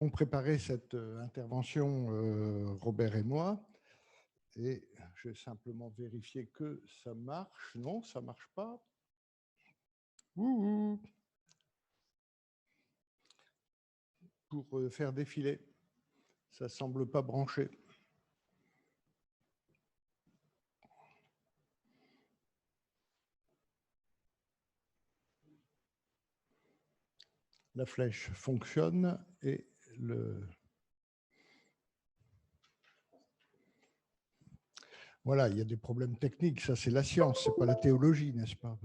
On préparait cette intervention, Robert et moi, et je vais simplement vérifier que ça marche. Non, ça ne marche pas. Ouh, pour faire défiler. Ça ne semble pas branché. La flèche fonctionne et le... Voilà, il y a des problèmes techniques, ça c'est la science, ce n'est pas la théologie, n'est-ce pas?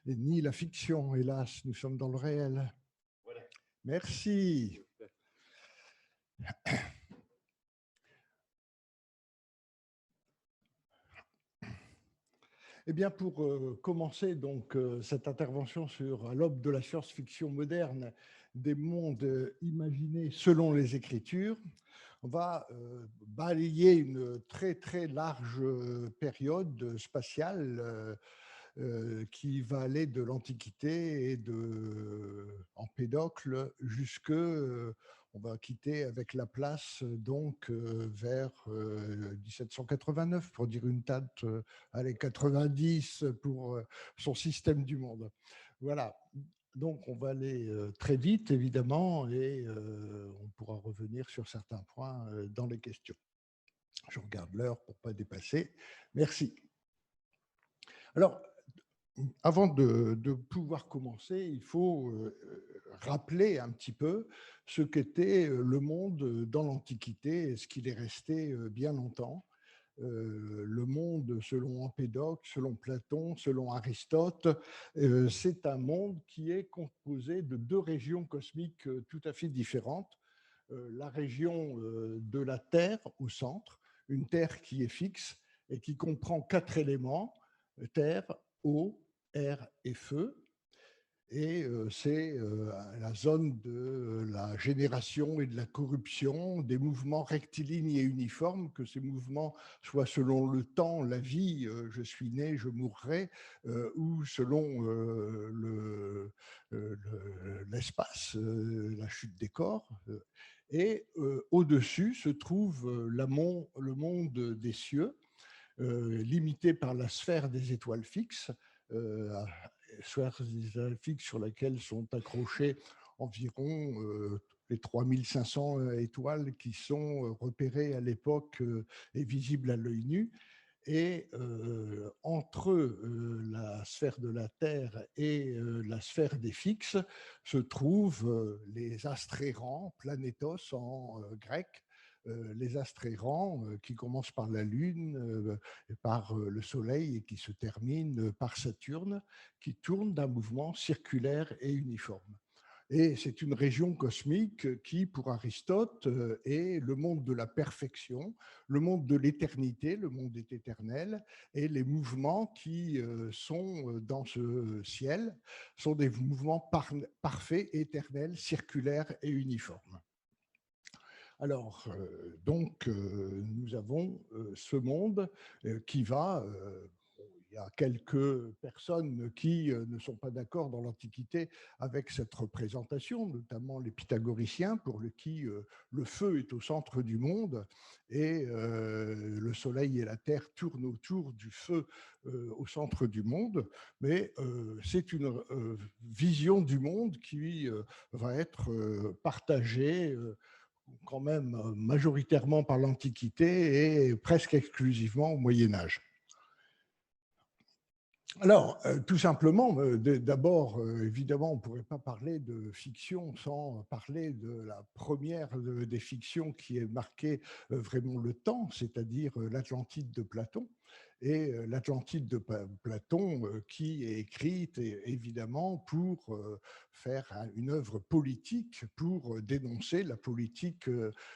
Et ni la fiction, hélas, nous sommes dans le réel. Voilà. Merci. Eh bien, pour commencer donc cette intervention sur à l'aube de la science-fiction moderne, des mondes imaginés selon les Écritures, on va balayer une très très large période spatiale qui va aller de l'Antiquité et de Empédocle jusque on va quitter avec Laplace donc vers 1789 pour dire une date, allez 90 pour son système du monde. Voilà. Donc, on va aller très vite, évidemment, et on pourra revenir sur certains points dans les questions. Je regarde l'heure pour ne pas dépasser. Merci. Alors, avant de pouvoir commencer, il faut rappeler un petit peu ce qu'était le monde dans l'Antiquité et ce qu'il est resté bien longtemps. Le monde, selon Empédocle, selon Platon, selon Aristote, c'est un monde qui est composé de deux régions cosmiques tout à fait différentes. La région de la Terre au centre, une Terre qui est fixe et qui comprend quatre éléments, terre, eau, air et feu. Et c'est la zone de la génération et de la corruption, des mouvements rectilignes et uniformes, que ces mouvements soient selon le temps, la vie, je suis né, je mourrai, ou selon l'espace, la chute des corps. Et au-dessus se trouve le monde des cieux, limité par la sphère des étoiles fixes, sphère des étoiles fixes sur laquelle sont accrochées environ les 3500 étoiles qui sont repérées à l'époque et visibles à l'œil nu. Et entre la sphère de la Terre et la sphère des fixes se trouvent les astrérans, planétos en grec, les astrérans qui commencent par la Lune, par le Soleil et qui se terminent par Saturne, qui tournent d'un mouvement circulaire et uniforme. Et c'est une région cosmique qui, pour Aristote, est le monde de la perfection, le monde de l'éternité, le monde est éternel, et les mouvements qui sont dans ce ciel sont des mouvements parfaits, éternels, circulaires et uniformes. Alors, donc, nous avons ce monde qui va... il y a quelques personnes qui ne sont pas d'accord dans l'Antiquité avec cette représentation, notamment les pythagoriciens, pour qui le feu est au centre du monde et le soleil et la terre tournent autour du feu au centre du monde. Mais c'est une vision du monde qui va être partagée quand même majoritairement par l'Antiquité et presque exclusivement au Moyen-Âge. Alors, tout simplement, d'abord, évidemment, on ne pourrait pas parler de fiction sans parler de la première des fictions qui est marquée vraiment le temps, c'est-à-dire l'Atlantide de Platon. Et l'Atlantide de Platon qui est écrite évidemment pour faire une œuvre politique, pour dénoncer la politique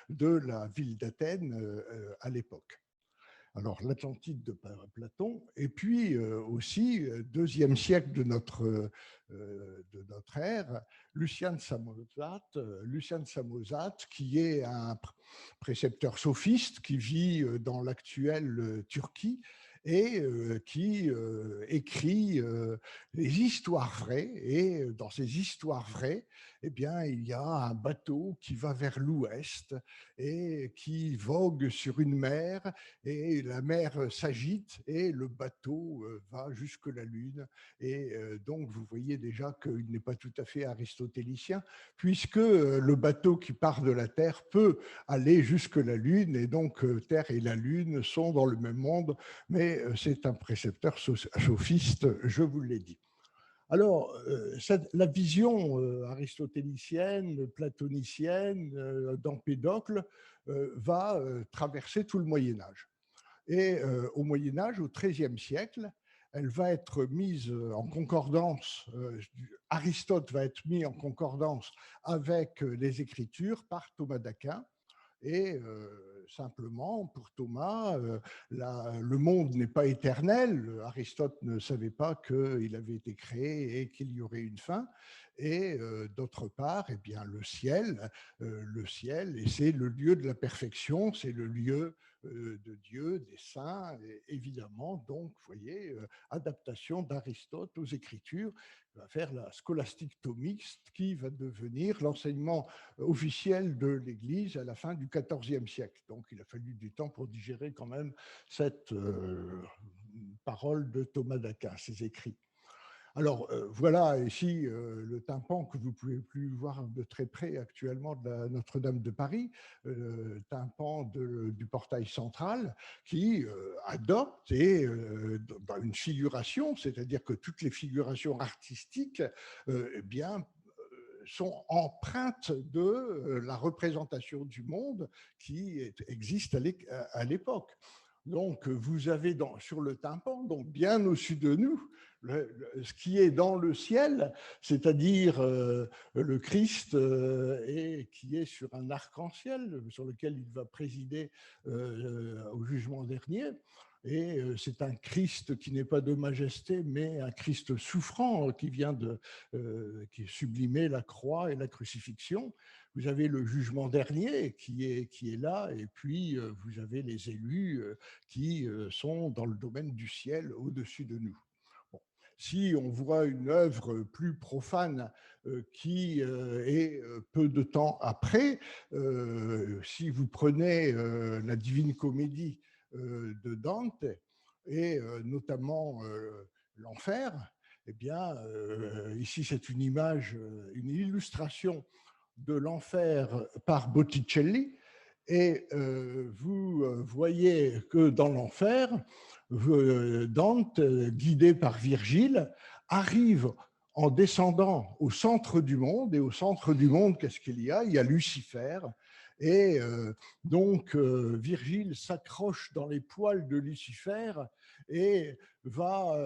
de la ville d'Athènes à l'époque. Alors, l'Atlantide de Platon, et puis aussi, deuxième siècle de notre ère, Lucien Samosate, qui est un précepteur sophiste qui vit dans l'actuelle Turquie et qui écrit les histoires vraies. Et dans ces histoires vraies, eh bien, il y a un bateau qui va vers l'ouest et qui vogue sur une mer, et la mer s'agite et le bateau va jusque la Lune. Et donc, vous voyez déjà qu'il n'est pas tout à fait aristotélicien, puisque le bateau qui part de la Terre peut aller jusque la Lune, et donc Terre et la Lune sont dans le même monde, mais c'est un précepteur sophiste, je vous l'ai dit. Alors, la vision aristotélicienne, platonicienne d'Empédocle va traverser tout le Moyen Âge. Et au Moyen Âge, au XIIIe siècle, elle va être mise en concordance, Aristote va être mis en concordance avec les Écritures par Thomas d'Aquin. Et simplement, pour Thomas, le monde n'est pas éternel. Aristote ne savait pas qu'il avait été créé et qu'il y aurait une fin. Et d'autre part, eh bien, le ciel, et c'est le lieu de la perfection, c'est le lieu de Dieu, des saints, et évidemment. Donc, vous voyez, adaptation d'Aristote aux Écritures, va faire la scolastique thomiste qui va devenir l'enseignement officiel de l'Église à la fin du XIVe siècle. Donc, il a fallu du temps pour digérer quand même cette parole de Thomas d'Aquin, ses écrits. Alors, voilà ici le tympan que vous ne pouvez plus voir de très près actuellement de la Notre-Dame de Paris, tympan du portail central, qui adopte dans une figuration, c'est-à-dire que toutes les figurations artistiques eh bien, sont empreintes de la représentation du monde qui existe à l'époque. Donc, vous avez sur le tympan, donc bien au-dessus de nous, ce qui est dans le ciel, c'est-à-dire le Christ, et qui est sur un arc-en-ciel sur lequel il va présider au jugement dernier. Et c'est un Christ qui n'est pas de majesté, mais un Christ souffrant qui vient qui sublimer la croix et la crucifixion. Vous avez le jugement dernier qui est là, et puis vous avez les élus qui sont dans le domaine du ciel au-dessus de nous. Bon. Si on voit une œuvre plus profane qui est peu de temps après, si vous prenez la Divine Comédie de Dante, et notamment l'enfer, eh bien, ici c'est une image, une illustration de l'enfer par Botticelli, et vous voyez que dans l'enfer, Dante, guidé par Virgile, arrive en descendant au centre du monde. Et au centre du monde, qu'est-ce qu'il y a? Il y a Lucifer. Et donc, Virgile s'accroche dans les poils de Lucifer et va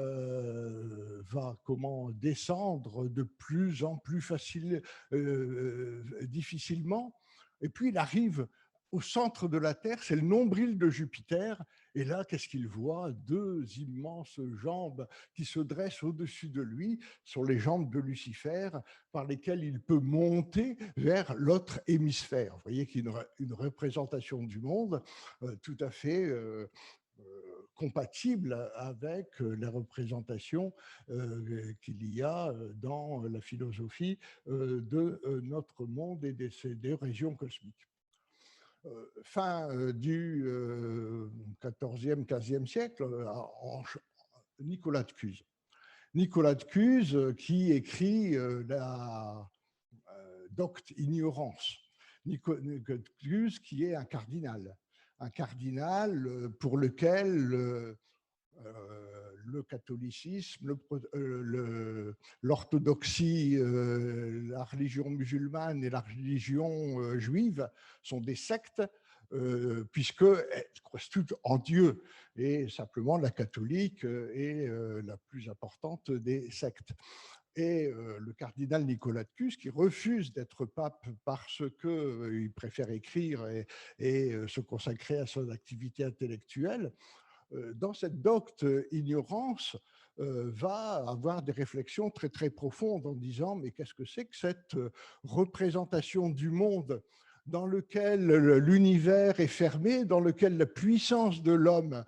descendre de plus en plus difficilement. Et puis, il arrive au centre de la Terre, c'est le nombril de Jupiter. Et là, qu'est-ce qu'il voit? Deux immenses jambes qui se dressent au-dessus de lui, sur les jambes de Lucifer, par lesquelles il peut monter vers l'autre hémisphère. Vous voyez qu'il y a une représentation du monde tout à fait compatible avec la représentation qu'il y a dans la philosophie de notre monde et des régions cosmiques. Fin du XIVe, XVe siècle, Nicolas de Cuse. Nicolas de Cuse qui écrit la Docte Ignorance. Nicolas de Cuse qui est un cardinal pour lequel le catholicisme, l'orthodoxie, la religion musulmane et la religion juive sont des sectes, puisqu'elles croient toutes en Dieu. Et simplement, la catholique est la plus importante des sectes. Et le cardinal Nicolas de Cuse, qui refuse d'être pape parce qu'il préfère écrire et se consacrer à son activité intellectuelle, dans cette docte ignorance, va avoir des réflexions très très profondes en disant mais qu'est-ce que c'est que cette représentation du monde dans lequel l'univers est fermé, dans lequel la puissance de l'homme,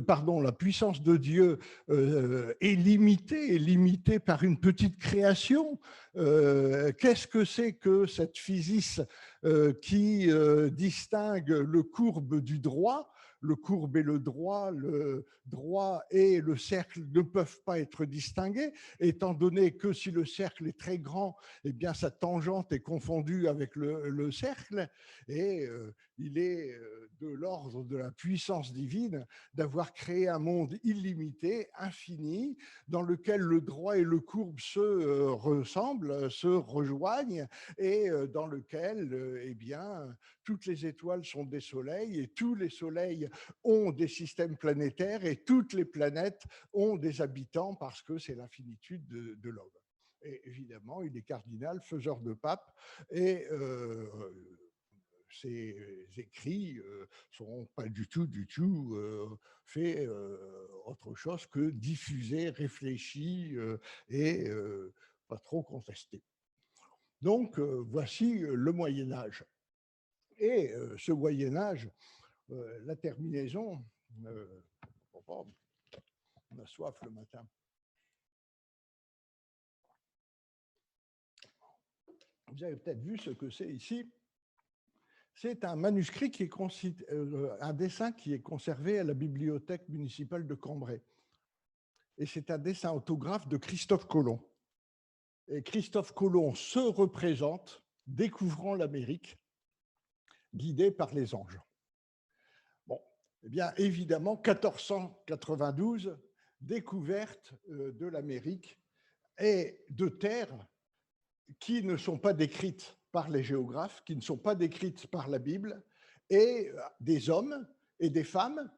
pardon, la puissance de Dieu est limitée par une petite création. Qu'est-ce que c'est que cette physis qui distingue le courbe du droit? Le courbe et le droit et le cercle ne peuvent pas être distingués, étant donné que si le cercle est très grand, eh bien sa tangente est confondue avec le cercle, et il est de l'ordre de la puissance divine d'avoir créé un monde illimité, infini, dans lequel le droit et le courbe se ressemblent, se rejoignent, et dans lequel, eh bien, toutes les étoiles sont des soleils et tous les soleils ont des systèmes planétaires et toutes les planètes ont des habitants parce que c'est l'infinitude de l'homme. Et évidemment, il est cardinal, faiseur de pape, et ses écrits sont pas du tout fait autre chose que diffuser, réfléchir et pas trop contesté. Donc, voici le Moyen-Âge. Et ce Moyen-Âge, la terminaison, on a soif le matin. Vous avez peut-être vu ce que c'est ici. C'est un manuscrit qui est un dessin qui est conservé à la bibliothèque municipale de Cambrai. Et c'est un dessin autographe de Christophe Colomb. Et Christophe Colomb se représente découvrant l'Amérique, guidé par les anges. Bon, eh bien, évidemment, 1492, découverte de l'Amérique et de terres qui ne sont pas décrites par les géographes, qui ne sont pas décrites par la Bible, et des hommes et des femmes,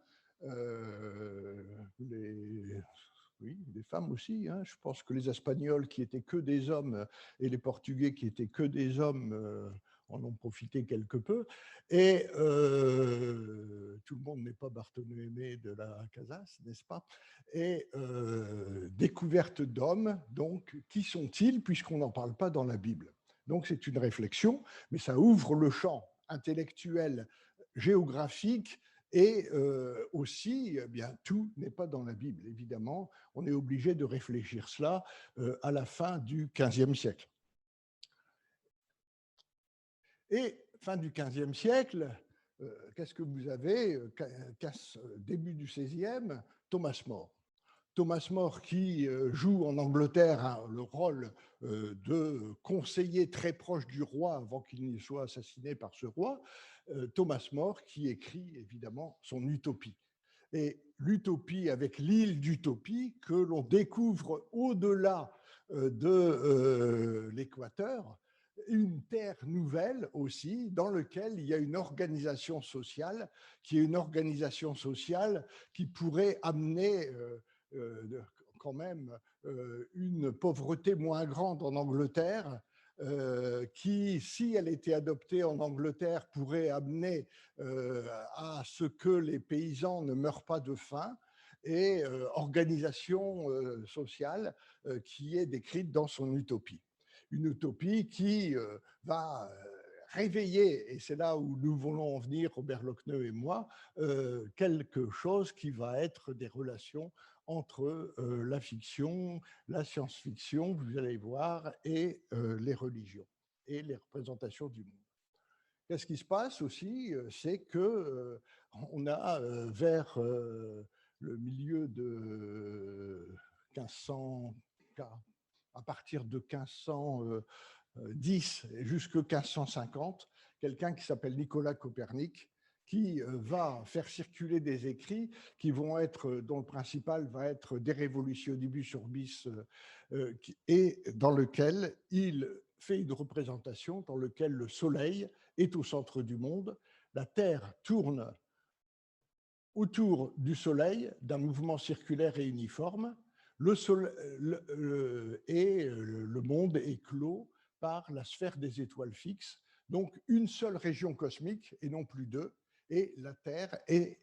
oui, des femmes aussi. Hein. Je pense que les Espagnols qui étaient que des hommes et les Portugais qui étaient que des hommes en ont profité quelque peu. Et tout le monde n'est pas Bartholoméo de la Casas, n'est-ce pas? Et découverte d'hommes, donc, qui sont-ils puisqu'on n'en parle pas dans la Bible? Donc c'est une réflexion, mais ça ouvre le champ intellectuel, géographique, et aussi, eh bien, tout n'est pas dans la Bible, évidemment. On est obligé de réfléchir cela à la fin du XVe siècle. Et fin du XVe siècle, qu'est-ce que vous avez? Début du XVIe, Thomas More. Thomas More qui joue en Angleterre le rôle de conseiller très proche du roi avant qu'il ne soit assassiné par ce roi. Thomas More qui écrit évidemment son Utopie. Et l'utopie avec l'île d'Utopie que l'on découvre au-delà de l'équateur, une terre nouvelle aussi dans laquelle il y a une organisation sociale qui est une organisation sociale qui pourrait amener quand même une pauvreté moins grande en Angleterre, qui, si elle était adoptée en Angleterre, pourrait amener à ce que les paysans ne meurent pas de faim, et organisation sociale qui est décrite dans son utopie. Une utopie qui va réveiller, et c'est là où nous voulons en venir, Robert Lockneux et moi, quelque chose qui va être des relations entre la fiction, la science-fiction, vous allez voir, et les religions et les représentations du monde. Qu'est-ce qui se passe aussi? C'est que on a vers le milieu de 1500, à partir de 1510 jusqu'à 1550, quelqu'un qui s'appelle Nicolas Copernic, qui va faire circuler des écrits qui vont être, dont le principal va être De Revolutionibus Urbis, et dans lequel il fait une représentation dans laquelle le soleil est au centre du monde, la Terre tourne autour du soleil d'un mouvement circulaire et uniforme, le monde est clos par la sphère des étoiles fixes, donc une seule région cosmique et non plus deux, et la Terre est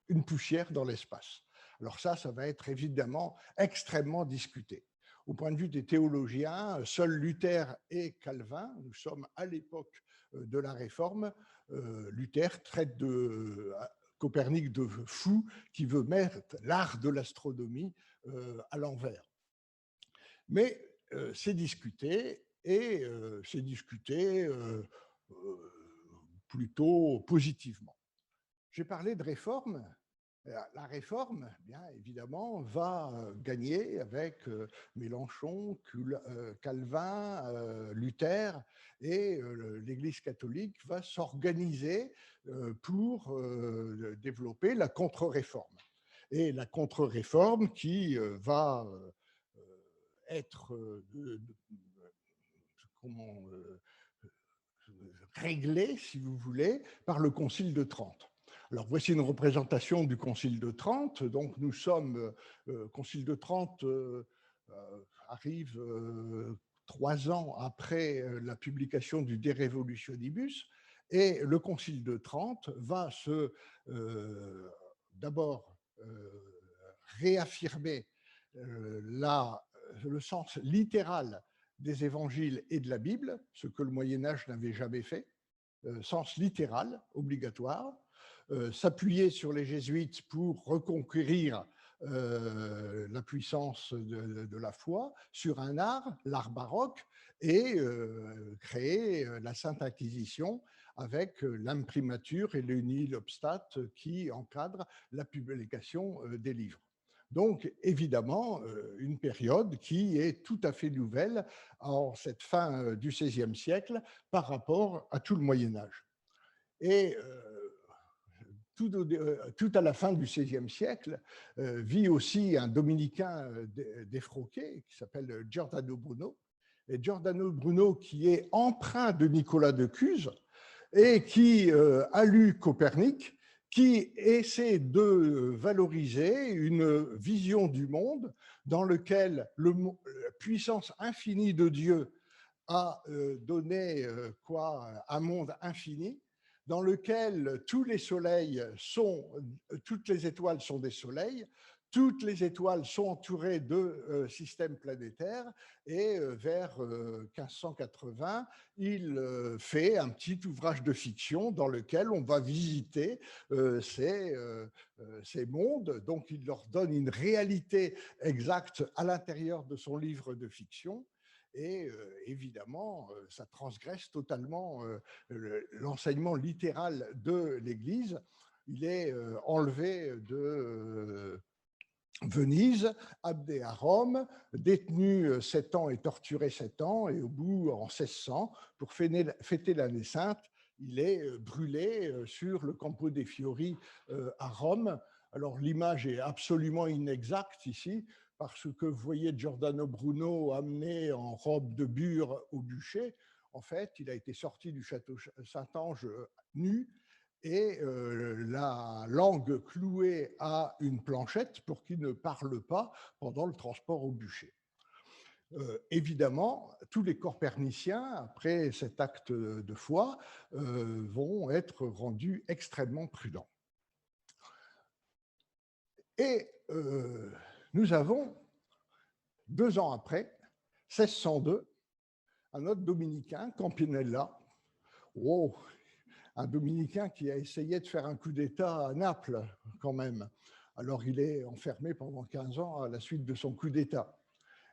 une poussière dans l'espace. Alors ça va être évidemment extrêmement discuté. Au point de vue des théologiens, seuls Luther et Calvin, nous sommes à l'époque de la Réforme, Luther traite Copernic de fou qui veut mettre l'art de l'astronomie à l'envers. Mais c'est discuté, et c'est discuté plutôt positivement. J'ai parlé de réforme. La réforme, bien évidemment, va gagner avec Mélenchon, Calvin, Luther, et l'Église catholique va s'organiser pour développer la contre-réforme. Et la contre-réforme qui va être réglée, si vous voulez, par le Concile de Trente. Alors, voici une représentation du Concile de Trente. Donc, nous sommes, Concile de Trente arrive 3 ans après la publication du De Revolutionibus, et le Concile de Trente va d'abord réaffirmer le sens littéral des évangiles et de la Bible, ce que le Moyen-Âge n'avait jamais fait, sens littéral, obligatoire, s'appuyer sur les jésuites pour reconquérir la puissance de la foi, sur un art, l'art baroque, et créer la Sainte Inquisition avec l'imprimature et le nihil obstat qui encadrent la publication des livres. Donc, évidemment, une période qui est tout à fait nouvelle en cette fin du XVIe siècle par rapport à tout le Moyen-Âge. Et tout à la fin du XVIe siècle, vit aussi un dominicain défroqué qui s'appelle Giordano Bruno. Et Giordano Bruno, qui est empreint de Nicolas de Cuse et qui a lu Copernic, qui essaie de valoriser une vision du monde dans lequel la puissance infinie de Dieu a donné un monde infini, dans lequel tous les soleils toutes les étoiles sont des soleils, toutes les étoiles sont entourées de systèmes planétaires, et vers 1580, il fait un petit ouvrage de fiction dans lequel on va visiter ces mondes. Donc, il leur donne une réalité exacte à l'intérieur de son livre de fiction. Et évidemment, ça transgresse totalement l'enseignement littéral de l'Église. Il est enlevé de Venise, amené à Rome, détenu 7 ans et torturé 7 ans, et au bout, en 1600, pour fêter l'année sainte, il est brûlé sur le Campo dei Fiori à Rome. Alors, l'image est absolument inexacte ici, parce que vous voyez Giordano Bruno amené en robe de bure au bûcher. En fait, il a été sorti du château Saint-Ange nu, et la langue clouée à une planchette pour qu'il ne parle pas pendant le transport au bûcher. Évidemment, tous les corperniciens, après cet acte de foi, vont être rendus extrêmement prudents. Et nous avons, 2 ans après, 1602, un autre dominicain, Campinella, un dominicain qui a essayé de faire un coup d'État à Naples, quand même. Alors, il est enfermé pendant 15 ans à la suite de son coup d'État.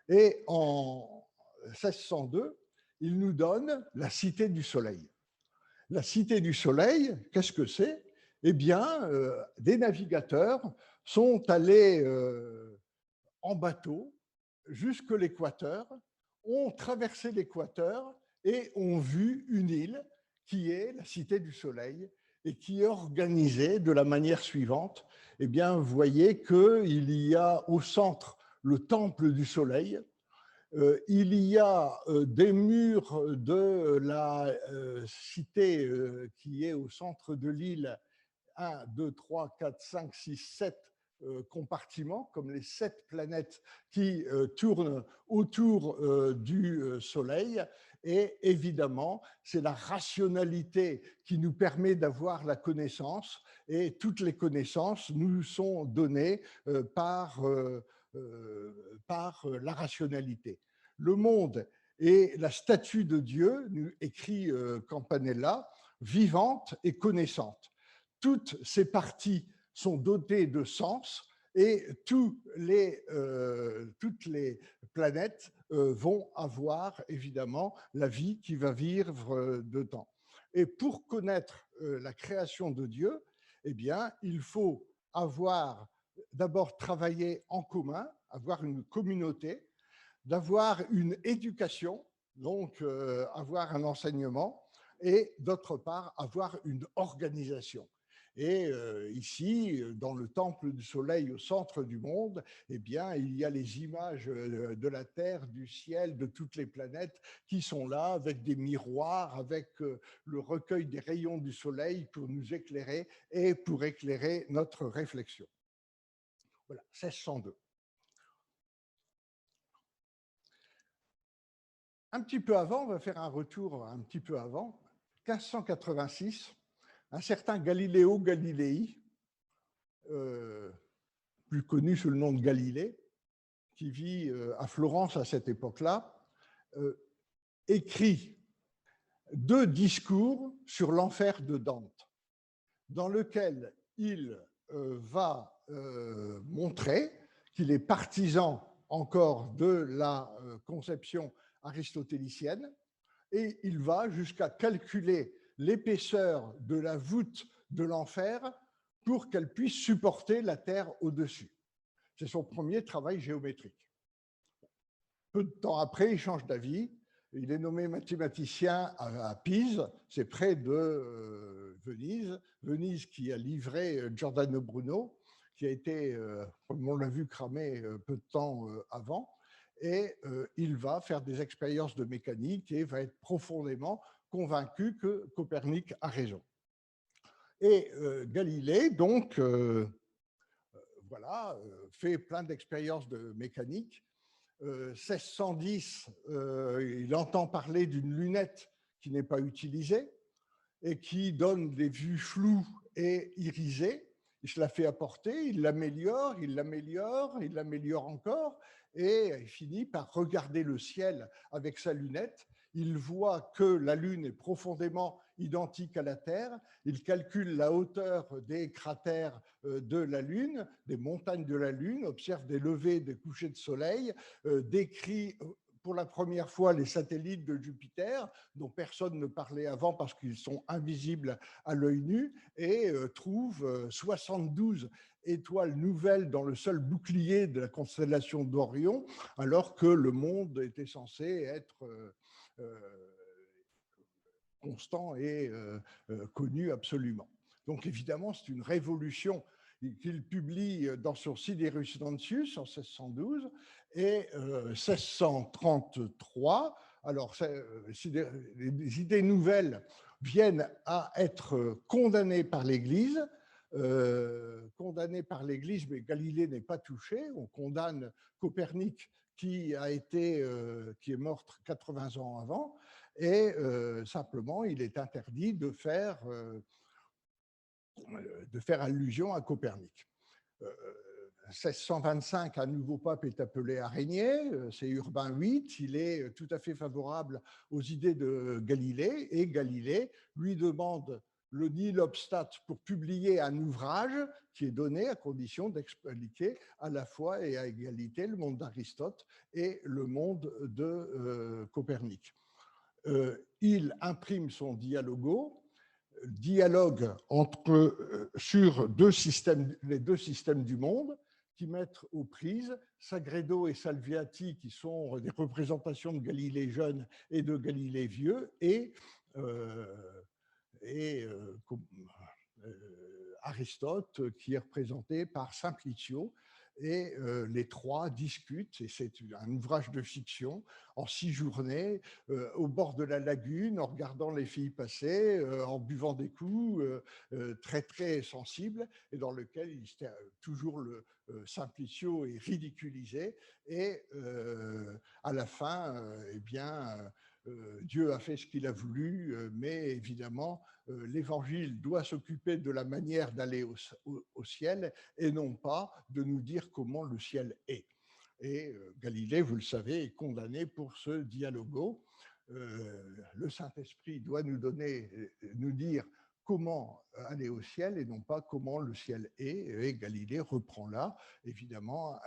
Et en 1602, il nous donne la Cité du Soleil. La Cité du Soleil, qu'est-ce que c'est? Eh bien, des navigateurs sont allés en bateau jusque l'équateur, ont traversé l'équateur et ont vu une île qui est la Cité du Soleil, et qui est organisée de la manière suivante. Eh bien, vous voyez qu'il y a au centre le temple du Soleil, il y a des murs de la cité qui est au centre de l'île, 1, 2, 3, 4, 5, 6, 7 compartiments, comme les 7 planètes qui tournent autour du Soleil. Et évidemment, c'est la rationalité qui nous permet d'avoir la connaissance, et toutes les connaissances nous sont données par la rationalité. Le monde et la statue de Dieu, écrit Campanella, vivante et connaissante. Toutes ces parties sont dotées de sens et toutes les planètes vont avoir évidemment la vie qui va vivre dedans. Et pour connaître la création de Dieu, eh bien, il faut avoir d'abord travaillé en commun, avoir une communauté, d'avoir une éducation, donc avoir un enseignement, et d'autre part, avoir une organisation. Et ici, dans le temple du soleil au centre du monde, eh bien, il y a les images de la Terre, du ciel, de toutes les planètes qui sont là, avec des miroirs, avec le recueil des rayons du soleil pour nous éclairer et pour éclairer notre réflexion. Voilà, 1602. Un petit peu avant, on va faire un retour un petit peu avant, 1586, un certain Galileo Galilei, plus connu sous le nom de Galilée, qui vit à Florence à cette époque-là, écrit 2 discours sur l'enfer de Dante, dans lequel il va montrer qu'il est partisan encore de la conception aristotélicienne, et il va jusqu'à calculer l'épaisseur de la voûte de l'enfer pour qu'elle puisse supporter la Terre au-dessus. C'est son premier travail géométrique. Peu de temps après, il change d'avis. Il est nommé mathématicien à Pise, c'est près de Venise. Venise qui a livré Giordano Bruno, qui a été, comme on l'a vu, cramé peu de temps avant. Et il va faire des expériences de mécanique et va être profondément convaincu que Copernic a raison. Et Galilée, donc, voilà, fait plein d'expériences de mécanique. 1610, il entend parler d'une lunette qui n'est pas utilisée et qui donne des vues floues et irisées. Il se la fait apporter, il l'améliore, il l'améliore, il l'améliore encore, et il finit par regarder le ciel avec sa lunette. Il voit que la Lune est profondément identique à la Terre. Il calcule la hauteur des cratères de la Lune, des montagnes de la Lune, observe des levées, des couchers de soleil, décrit pour la première fois les satellites de Jupiter, dont personne ne parlait avant parce qu'ils sont invisibles à l'œil nu, et trouve 72 étoiles nouvelles dans le seul bouclier de la constellation d'Orion, alors que le monde était censé être constant et connu absolument. Donc évidemment, c'est une révolution qu'il publie dans son Siderus Nuncius en 1612 et 1633. Alors, les idées nouvelles viennent à être condamnées par l'Église, mais Galilée n'est pas touché. On condamne Copernic qui est mort 80 ans avant, et simplement il est interdit de faire allusion à Copernic. 1625, un nouveau pape est appelé à régner, c'est Urbain VIII, il est tout à fait favorable aux idées de Galilée, et Galilée lui demande le nihil obstat pour publier un ouvrage qui est donné à condition d'expliquer à la fois et à égalité le monde d'Aristote et le monde de Copernic. Il imprime son dialogo, dialogue sur les deux systèmes du monde, qui mettent aux prises Sagredo et Salviati, qui sont des représentations de Galilée jeune et de Galilée vieux, et Aristote, qui est représenté par Simplicio. Et les trois discutent, et c'est un ouvrage de fiction, en 6 journées, au bord de la lagune, en regardant les filles passer, en buvant des coups, très très sensible, et dans lequel toujours le Simplicio est ridiculisé, et à la fin, eh bien, Dieu a fait ce qu'il a voulu, mais évidemment, l'Évangile doit s'occuper de la manière d'aller au ciel et non pas de nous dire comment le ciel est. Et Galilée, vous le savez, est condamné pour ce dialogo. Le Saint-Esprit doit nous dire comment aller au ciel et non pas comment le ciel est. Et Galilée reprend là, évidemment,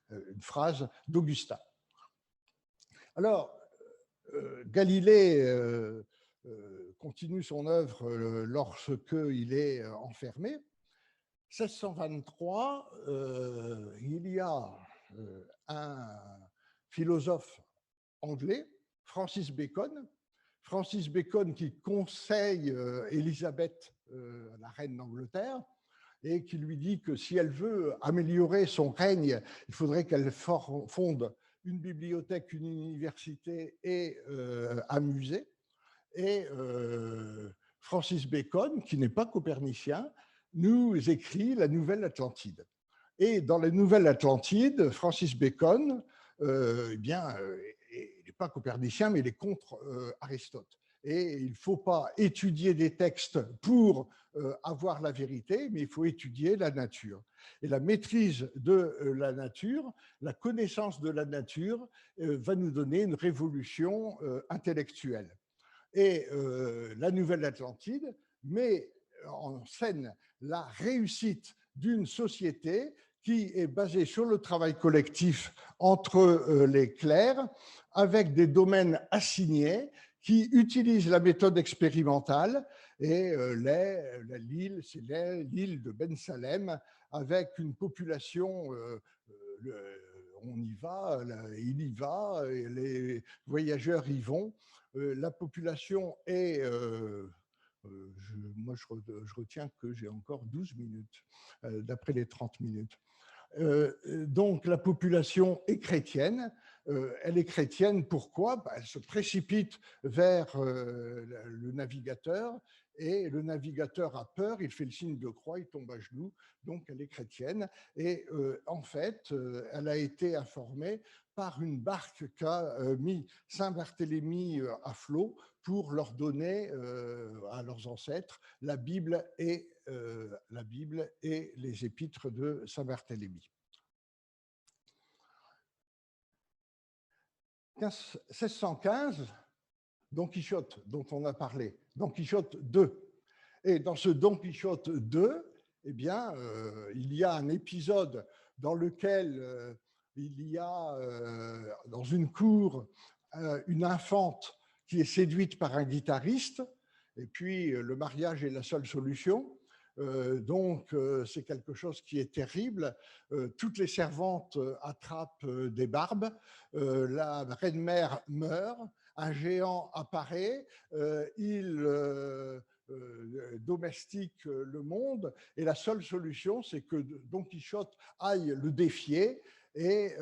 une phrase d'Augustin. Alors, Galilée continue son œuvre lorsqu'il est enfermé. 1623, il y a un philosophe anglais, Francis Bacon, qui conseille Élisabeth, la reine d'Angleterre, et qui lui dit que si elle veut améliorer son règne, il faudrait qu'elle fonde une bibliothèque, une université et un musée. Et Francis Bacon, qui n'est pas copernicien, nous écrit la Nouvelle Atlantide. Et dans la Nouvelle Atlantide, Francis Bacon, il n'est pas copernicien, mais il est contre Aristote. Et il ne faut pas étudier des textes pour avoir la vérité, mais il faut étudier la nature. Et la maîtrise de la nature, la connaissance de la nature, va nous donner une révolution intellectuelle. Et la Nouvelle Atlantide met en scène la réussite d'une société qui est basée sur le travail collectif entre les clercs, avec des domaines assignés, qui utilisent la méthode expérimentale. Et l'île, c'est l'île de Ben Salem, avec une population, on y va, il y va, et les voyageurs y vont. La population est, moi je retiens que j'ai encore 12 minutes, d'après les 30 minutes. Donc la population est chrétienne. Elle est chrétienne, pourquoi? Elle se précipite vers le navigateur, et le navigateur a peur, il fait le signe de croix, il tombe à genoux, donc elle est chrétienne. Et en fait, elle a été informée par une barque qu'a mis Saint-Barthélemy à flot pour leur donner à leurs ancêtres la Bible et les épîtres de Saint-Barthélemy. 1615, Don Quichotte, dont on a parlé, Don Quichotte II. Et dans ce Don Quichotte II, eh bien, il y a un épisode dans lequel il y a dans une cour une infante qui est séduite par un guitariste, et puis le mariage est la seule solution. Donc, c'est quelque chose qui est terrible. Toutes les servantes attrapent des barbes. La reine-mère meurt. Un géant apparaît. Il domestique le monde. Et la seule solution, c'est que Don Quichotte aille le défier. Et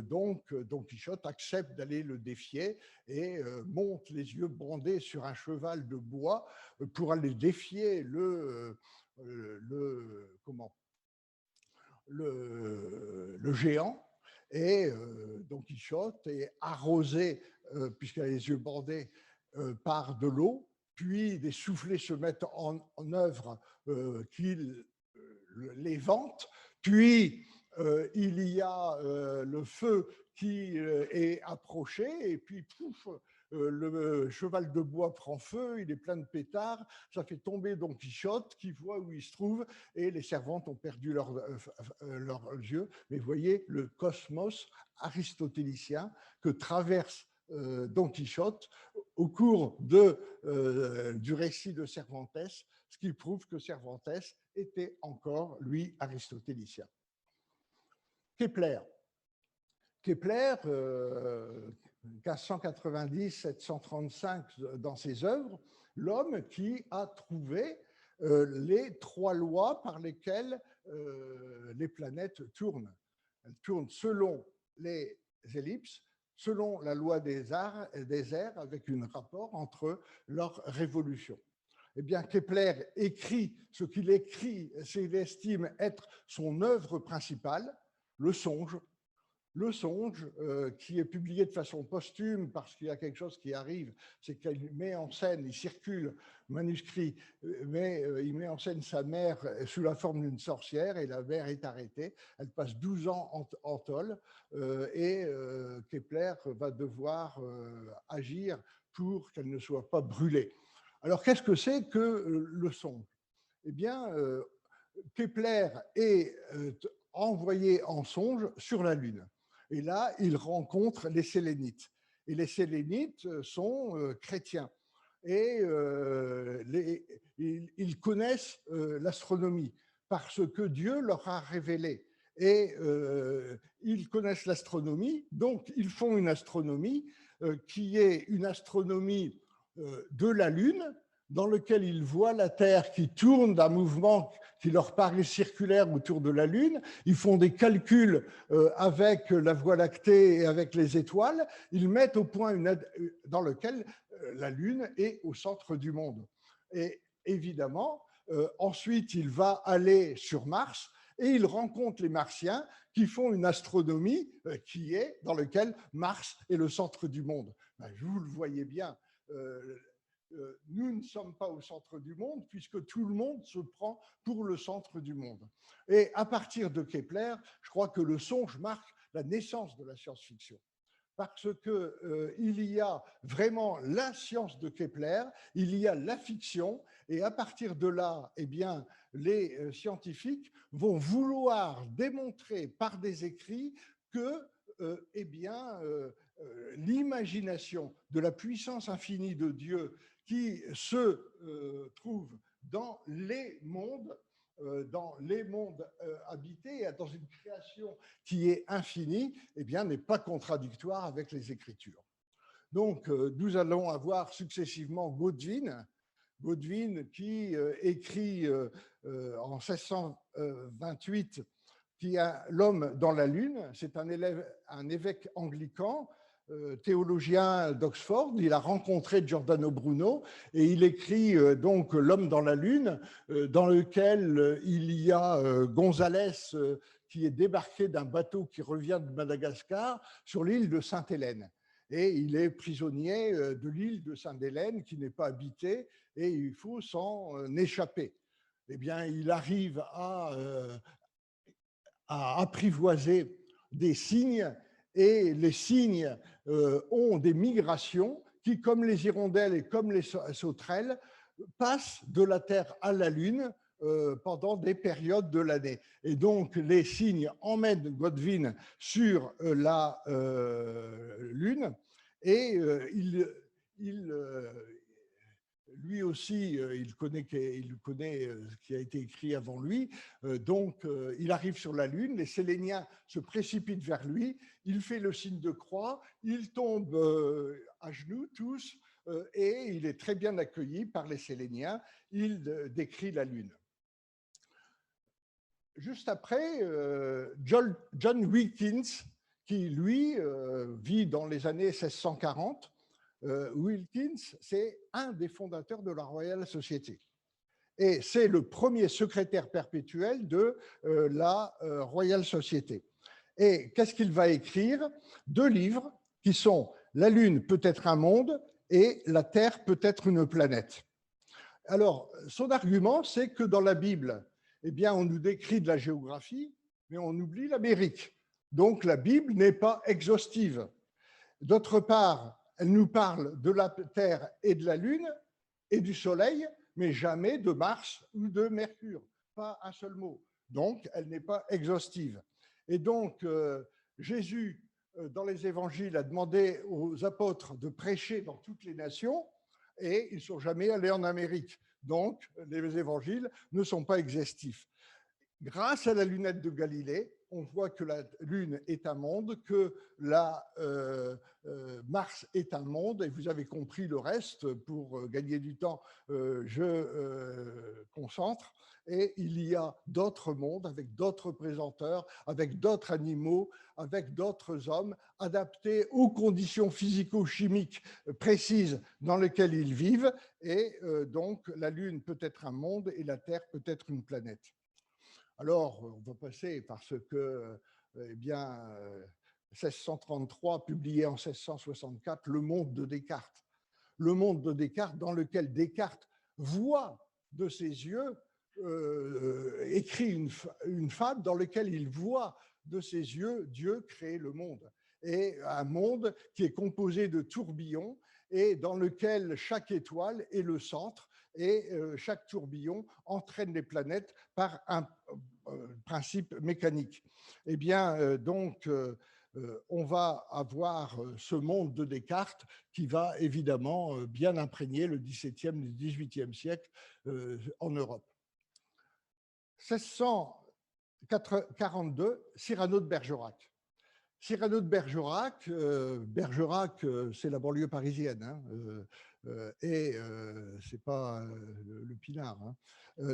donc, Don Quichotte accepte d'aller le défier et monte les yeux bandés sur un cheval de bois pour aller défier le géant. Et Don Quichotte est arrosé, puisqu'il a les yeux bandés, par de l'eau, puis des soufflets se mettent en œuvre qu'il l'éventent, puis il y a le feu qui est approché, et puis pouf, le cheval de bois prend feu, il est plein de pétards, ça fait tomber Don Quichotte qui voit où il se trouve, et les servantes ont perdu leurs yeux. Mais vous voyez le cosmos aristotélicien que traverse Don Quichotte au cours du récit de Cervantes, ce qui prouve que Cervantes était encore, lui, aristotélicien. Kepler, 1590-735 dans ses œuvres, l'homme qui a trouvé les 3 lois par lesquelles les planètes tournent. Elles tournent selon les ellipses, selon la loi des airs, avec un rapport entre leurs révolutions. Eh bien, Kepler écrit ce qu'il estime être son œuvre principale, le songe. le songe, qui est publié de façon posthume parce qu'il y a quelque chose qui arrive, c'est qu'il met en scène, il circule manuscrit, mais il met en scène sa mère sous la forme d'une sorcière et la mère est arrêtée. Elle passe 12 ans en tôle et Kepler va devoir agir pour qu'elle ne soit pas brûlée. Alors, qu'est-ce que c'est que le songe? Eh bien, Kepler est envoyé en songe sur la Lune. Et là, il rencontre les Sélénites. Et les Sélénites sont chrétiens. Et ils connaissent l'astronomie parce que Dieu leur a révélé. Et ils connaissent l'astronomie, donc ils font une astronomie qui est une astronomie de la Lune, dans lequel ils voient la Terre qui tourne d'un mouvement qui leur paraît circulaire autour de la Lune. Ils font des calculs avec la Voie lactée et avec les étoiles. Ils mettent au point dans lequel la Lune est au centre du monde. Et évidemment, ensuite, il va aller sur Mars et il rencontre les Martiens qui font une astronomie qui est dans laquelle Mars est le centre du monde. Ben, vous le voyez bien, nous ne sommes pas au centre du monde puisque tout le monde se prend pour le centre du monde. Et à partir de Kepler, je crois que le songe marque la naissance de la science-fiction. Parce qu'il y a vraiment la science de Kepler, il y a la fiction, et à partir de là, eh bien, les scientifiques vont vouloir démontrer par des écrits que eh bien, l'imagination de la puissance infinie de Dieu qui se trouve dans les mondes habités, dans une création qui est infinie, eh bien, n'est pas contradictoire avec les Écritures. Donc, nous allons avoir successivement Godwin qui écrit en 1628 qui a l'homme dans la Lune. C'est un évêque anglican, théologien d'Oxford. Il a rencontré Giordano Bruno et il écrit donc L'homme dans la Lune, dans lequel il y a Gonzalez qui est débarqué d'un bateau qui revient de Madagascar sur l'île de Sainte-Hélène. Et il est prisonnier de l'île de Sainte-Hélène qui n'est pas habitée et il faut s'en échapper. Eh bien, il arrive à apprivoiser des cygnes et les cygnes ont des migrations qui, comme les hirondelles et comme les sauterelles, passent de la Terre à la Lune pendant des périodes de l'année. Et donc, les cygnes emmènent Godwin sur la Lune et lui aussi, il connaît ce qui a été écrit avant lui. Donc, il arrive sur la Lune, les Séléniens se précipitent vers lui, il fait le signe de croix, ils tombent à genoux tous, et il est très bien accueilli par les Séléniens. Il décrit la Lune. Juste après, John Wilkins, qui lui vit dans les années 1640, Wilkins, c'est un des fondateurs de la Royal Society. Et c'est le premier secrétaire perpétuel de la Royal Society. Et qu'est-ce qu'il va écrire? 2 livres qui sont La Lune peut être un monde et La Terre peut être une planète. Alors, son argument, c'est que dans la Bible, eh bien, on nous décrit de la géographie, mais on oublie l'Amérique. Donc, la Bible n'est pas exhaustive. D'autre part, elle nous parle de la Terre et de la Lune et du Soleil, mais jamais de Mars ou de Mercure. Pas un seul mot. Donc, elle n'est pas exhaustive. Et donc, Jésus, dans les évangiles, a demandé aux apôtres de prêcher dans toutes les nations et ils ne sont jamais allés en Amérique. Donc, les évangiles ne sont pas exhaustifs. Grâce à la lunette de Galilée, on voit que la Lune est un monde, que Mars est un monde, et vous avez compris le reste. Pour gagner du temps, je concentre. Et il y a d'autres mondes avec d'autres présenteurs, avec d'autres animaux, avec d'autres hommes, adaptés aux conditions physico-chimiques précises dans lesquelles ils vivent. Et donc, la Lune peut être un monde et la Terre peut être une planète. Alors, on va passer parce que, eh bien, 1633, publié en 1664, Le Monde de Descartes. Le Monde de Descartes, dans lequel Descartes voit de ses yeux, écrit une fable dans laquelle il voit de ses yeux Dieu créer le monde. Et un monde qui est composé de tourbillons et dans lequel chaque étoile est le centre et chaque tourbillon entraîne les planètes par un principe mécanique. Eh bien, donc, on va avoir ce monde de Descartes qui va évidemment bien imprégner le XVIIe et le XVIIIe siècle en Europe. 1642, Cyrano de Bergerac. Cyrano de Bergerac, Bergerac, c'est la banlieue parisienne, hein, et c'est pas le Pinard. Hein.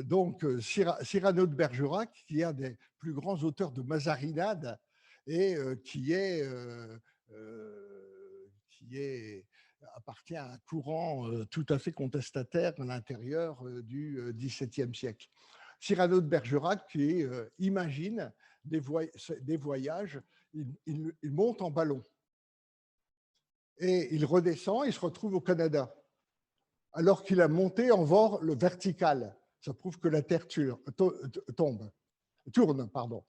Donc, Cyrano de Bergerac, qui est un des plus grands auteurs de Mazarinades et appartient à un courant tout à fait contestataire à l'intérieur du XVIIe siècle. Cyrano de Bergerac qui imagine des voyages, il monte en ballon et il redescend, il se retrouve au Canada, alors qu'il a monté en vol vertical. Ça prouve que la Terre tourne, pardon.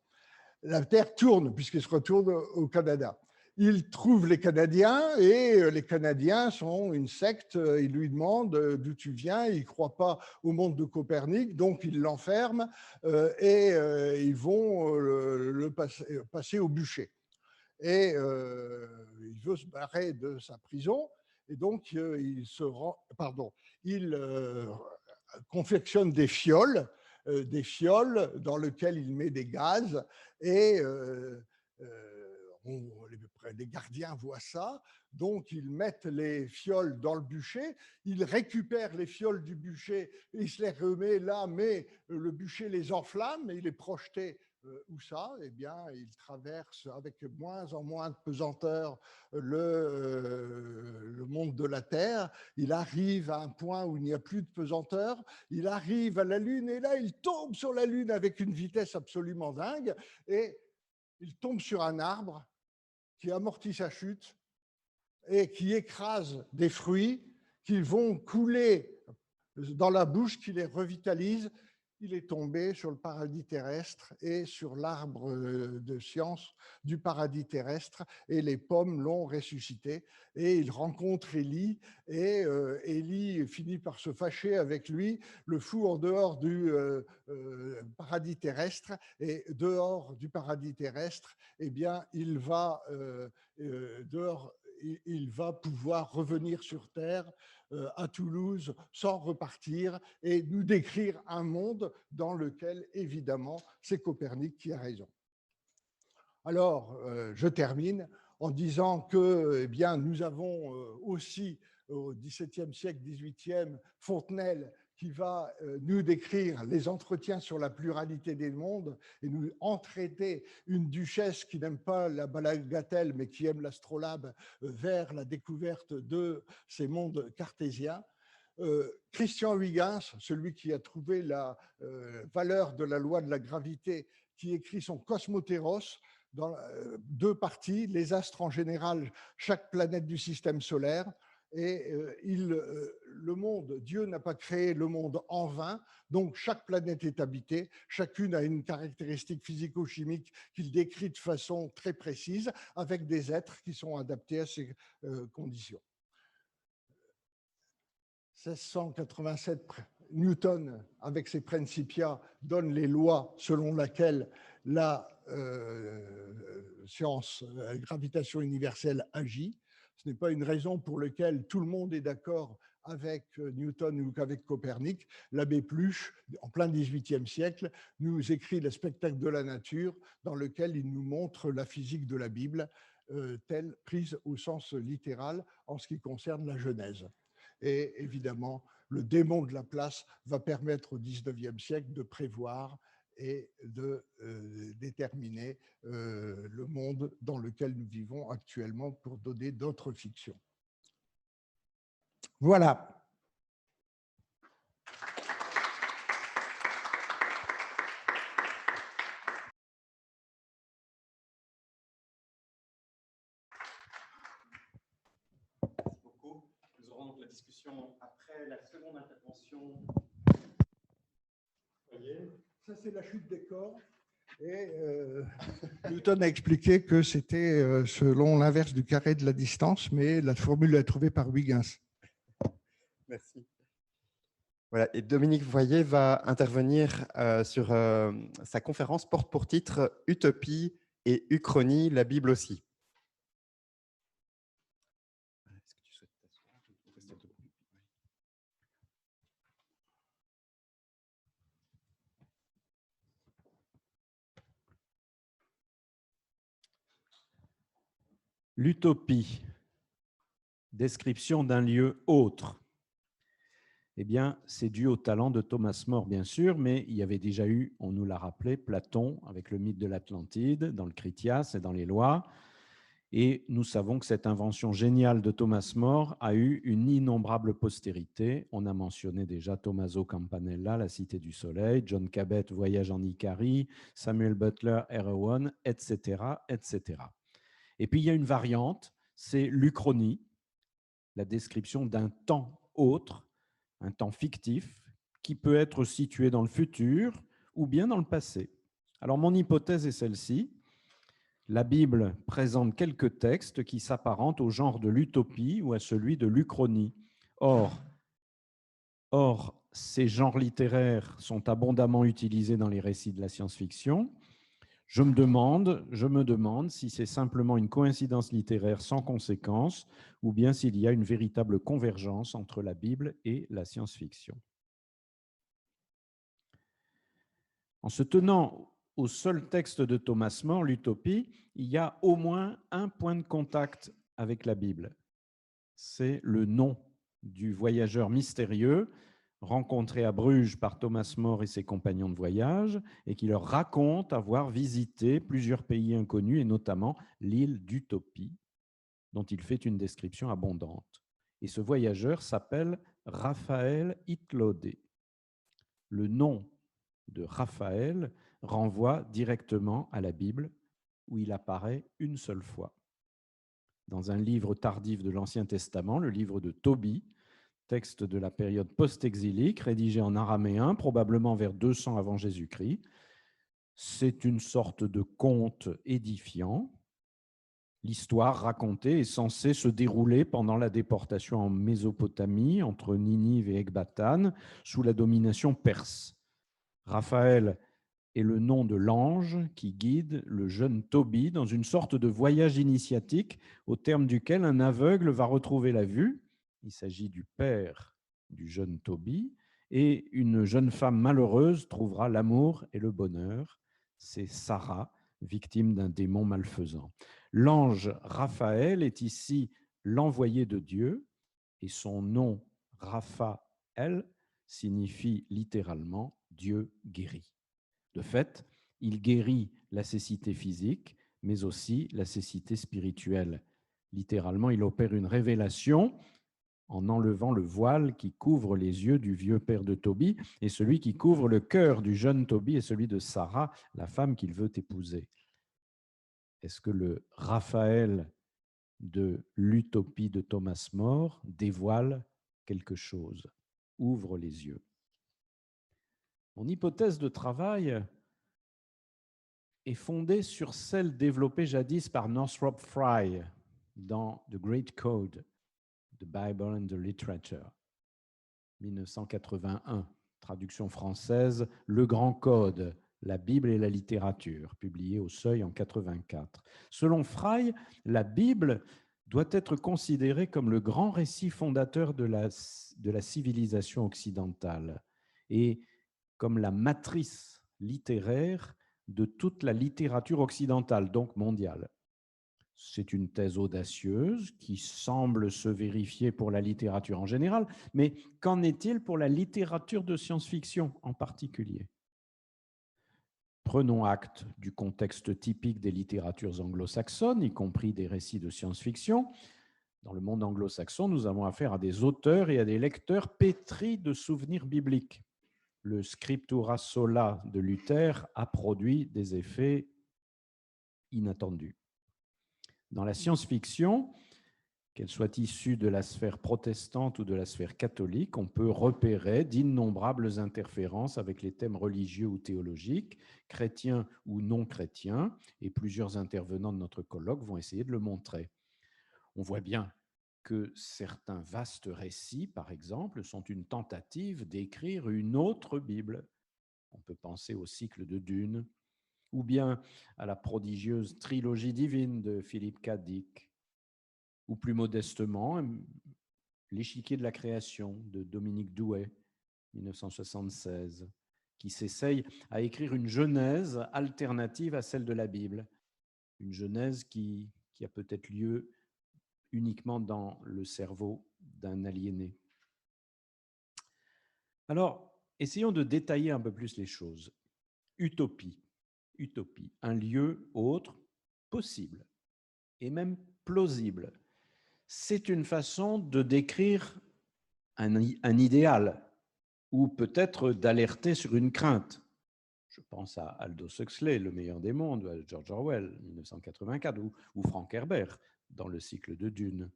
La Terre tourne puisqu'il se retourne au Canada. Il trouve les Canadiens et les Canadiens sont une secte. Ils lui demandent d'où tu viens. Ils ne croient pas au monde de Copernic, donc ils l'enferment et ils vont le passer au bûcher. Et il veut se barrer de sa prison et donc il confectionne des fioles dans lesquelles il met des gaz et les gardiens voient ça, donc ils mettent les fioles dans le bûcher, ils récupèrent les fioles du bûcher, ils se les remet là, mais le bûcher les enflamme et il est projeté où ça? Eh bien, il traverse avec moins en moins de pesanteur le monde de la Terre. Il arrive à un point où il n'y a plus de pesanteur. Il arrive à la Lune et là, il tombe sur la Lune avec une vitesse absolument dingue et il tombe sur un arbre qui amortit sa chute et qui écrase des fruits qui vont couler dans la bouche, qui les revitalise. Il est tombé sur le paradis terrestre et sur l'arbre de science du paradis terrestre et les pommes l'ont ressuscité et il rencontre Élie et Élie finit par se fâcher avec lui, le fout en dehors du paradis terrestre et dehors du paradis terrestre, eh bien il va dehors, il va pouvoir revenir sur Terre à Toulouse sans repartir et nous décrire un monde dans lequel, évidemment, c'est Copernic qui a raison. Alors, je termine en disant que, eh bien, nous avons aussi au XVIIe siècle, XVIIIe, Fontenelle qui va nous décrire les entretiens sur la pluralité des mondes et nous entraîner une duchesse qui n'aime pas la bagatelle mais qui aime l'astrolabe vers la découverte de ces mondes cartésiens. Christian Huygens, celui qui a trouvé la valeur de la loi de la gravité, qui écrit son Cosmotéros, dans deux parties, les astres en général, chaque planète du système solaire. Et le monde, Dieu n'a pas créé le monde en vain, donc chaque planète est habitée, chacune a une caractéristique physico-chimique qu'il décrit de façon très précise, avec des êtres qui sont adaptés à ces conditions. 1687, Newton, avec ses Principia, donne les lois selon lesquelles la science, la gravitation universelle agit. Ce n'est pas une raison pour laquelle tout le monde est d'accord avec Newton ou avec Copernic. L'abbé Pluche, en plein XVIIIe siècle, nous écrit le spectacle de la nature dans lequel il nous montre la physique de la Bible, telle prise au sens littéral en ce qui concerne la Genèse. Et évidemment, le démon de Laplace va permettre au XIXe siècle de prévoir et de déterminer le monde dans lequel nous vivons actuellement pour donner d'autres fictions. Voilà. discussion après la seconde intervention. Ça, c'est la chute des corps. Et Newton a expliqué que c'était selon l'inverse du carré de la distance, mais la formule est trouvée par Huygens. Merci. Voilà, et Dominique Voyer va intervenir sur sa conférence porte pour titre « Utopie et Uchronie, la Bible aussi ». L'utopie, description d'un lieu autre. Eh bien, c'est dû au talent de Thomas More, bien sûr, mais il y avait déjà eu, on nous l'a rappelé, Platon avec le mythe de l'Atlantide, dans le Critias et dans les Lois. Et nous savons que cette invention géniale de Thomas More a eu une innombrable postérité. On a mentionné déjà Tommaso Campanella, La Cité du Soleil, John Cabot, Voyage en Icarie, Samuel Butler, Erewhon, etc., etc. Et puis, il y a une variante, c'est l'Uchronie, la description d'un temps autre, un temps fictif, qui peut être situé dans le futur ou bien dans le passé. Alors, mon hypothèse est celle-ci. La Bible présente quelques textes qui s'apparentent au genre de l'utopie ou à celui de l'Uchronie. Or, ces genres littéraires sont abondamment utilisés dans les récits de la science-fiction. Je me demande si c'est simplement une coïncidence littéraire sans conséquence ou bien s'il y a une véritable convergence entre la Bible et la science-fiction. En se tenant au seul texte de Thomas More, l'Utopie, il y a au moins un point de contact avec la Bible. C'est le nom du voyageur mystérieux rencontré à Bruges par Thomas More et ses compagnons de voyage, et qui leur raconte avoir visité plusieurs pays inconnus, et notamment l'île d'Utopie, dont il fait une description abondante. Et ce voyageur s'appelle Raphaël Itlodé. Le nom de Raphaël renvoie directement à la Bible, où il apparaît une seule fois. Dans un livre tardif de l'Ancien Testament, le livre de Tobie, texte de la période post-exilique, rédigé en araméen, probablement vers 200 avant Jésus-Christ. C'est une sorte de conte édifiant. L'histoire racontée est censée se dérouler pendant la déportation en Mésopotamie, entre Ninive et Ecbatane, sous la domination perse. Raphaël est le nom de l'ange qui guide le jeune Tobie dans une sorte de voyage initiatique au terme duquel un aveugle va retrouver la vue. Il s'agit du père du jeune Tobie, et une jeune femme malheureuse trouvera l'amour et le bonheur. C'est Sarah, victime d'un démon malfaisant. L'ange Raphaël est ici l'envoyé de Dieu, et son nom, Raphaël, signifie littéralement Dieu guérit. De fait, il guérit la cécité physique, mais aussi la cécité spirituelle. Littéralement, il opère une révélation en enlevant le voile qui couvre les yeux du vieux père de Tobie, et celui qui couvre le cœur du jeune Tobie est celui de Sarah, la femme qu'il veut épouser. Est-ce que le Raphaël de l'utopie de Thomas More dévoile quelque chose, ouvre les yeux? Mon hypothèse de travail est fondée sur celle développée jadis par Northrop Frye dans The Great Code, The Bible and the Literature, 1981, traduction française, Le Grand Code, la Bible et la littérature, publié au Seuil en 1984. Selon Frye, la Bible doit être considérée comme le grand récit fondateur de la civilisation occidentale et comme la matrice littéraire de toute la littérature occidentale, donc mondiale. C'est une thèse audacieuse qui semble se vérifier pour la littérature en général, mais qu'en est-il pour la littérature de science-fiction en particulier? Prenons acte du contexte typique des littératures anglo-saxonnes, y compris des récits de science-fiction. Dans le monde anglo-saxon, nous avons affaire à des auteurs et à des lecteurs pétris de souvenirs bibliques. Le Scriptura Sola de Luther a produit des effets inattendus. Dans la science-fiction, qu'elle soit issue de la sphère protestante ou de la sphère catholique, on peut repérer d'innombrables interférences avec les thèmes religieux ou théologiques, chrétiens ou non chrétiens, et plusieurs intervenants de notre colloque vont essayer de le montrer. On voit bien que certains vastes récits, par exemple, sont une tentative d'écrire une autre Bible. On peut penser au cycle de Dune, ou bien à la prodigieuse trilogie divine de Philippe K. Dick, ou plus modestement, L'échiquier de la création de Dominique Douai, 1976, qui s'essaye à écrire une genèse alternative à celle de la Bible, une genèse qui a peut-être lieu uniquement dans le cerveau d'un aliéné. Alors, essayons de détailler un peu plus les choses. Utopie, un lieu autre, possible, et même plausible. C'est une façon de décrire un idéal, ou peut-être d'alerter sur une crainte. Je pense à Aldous Huxley, Le meilleur des mondes, ou à George Orwell, 1984, ou Frank Herbert, dans le cycle de Dune.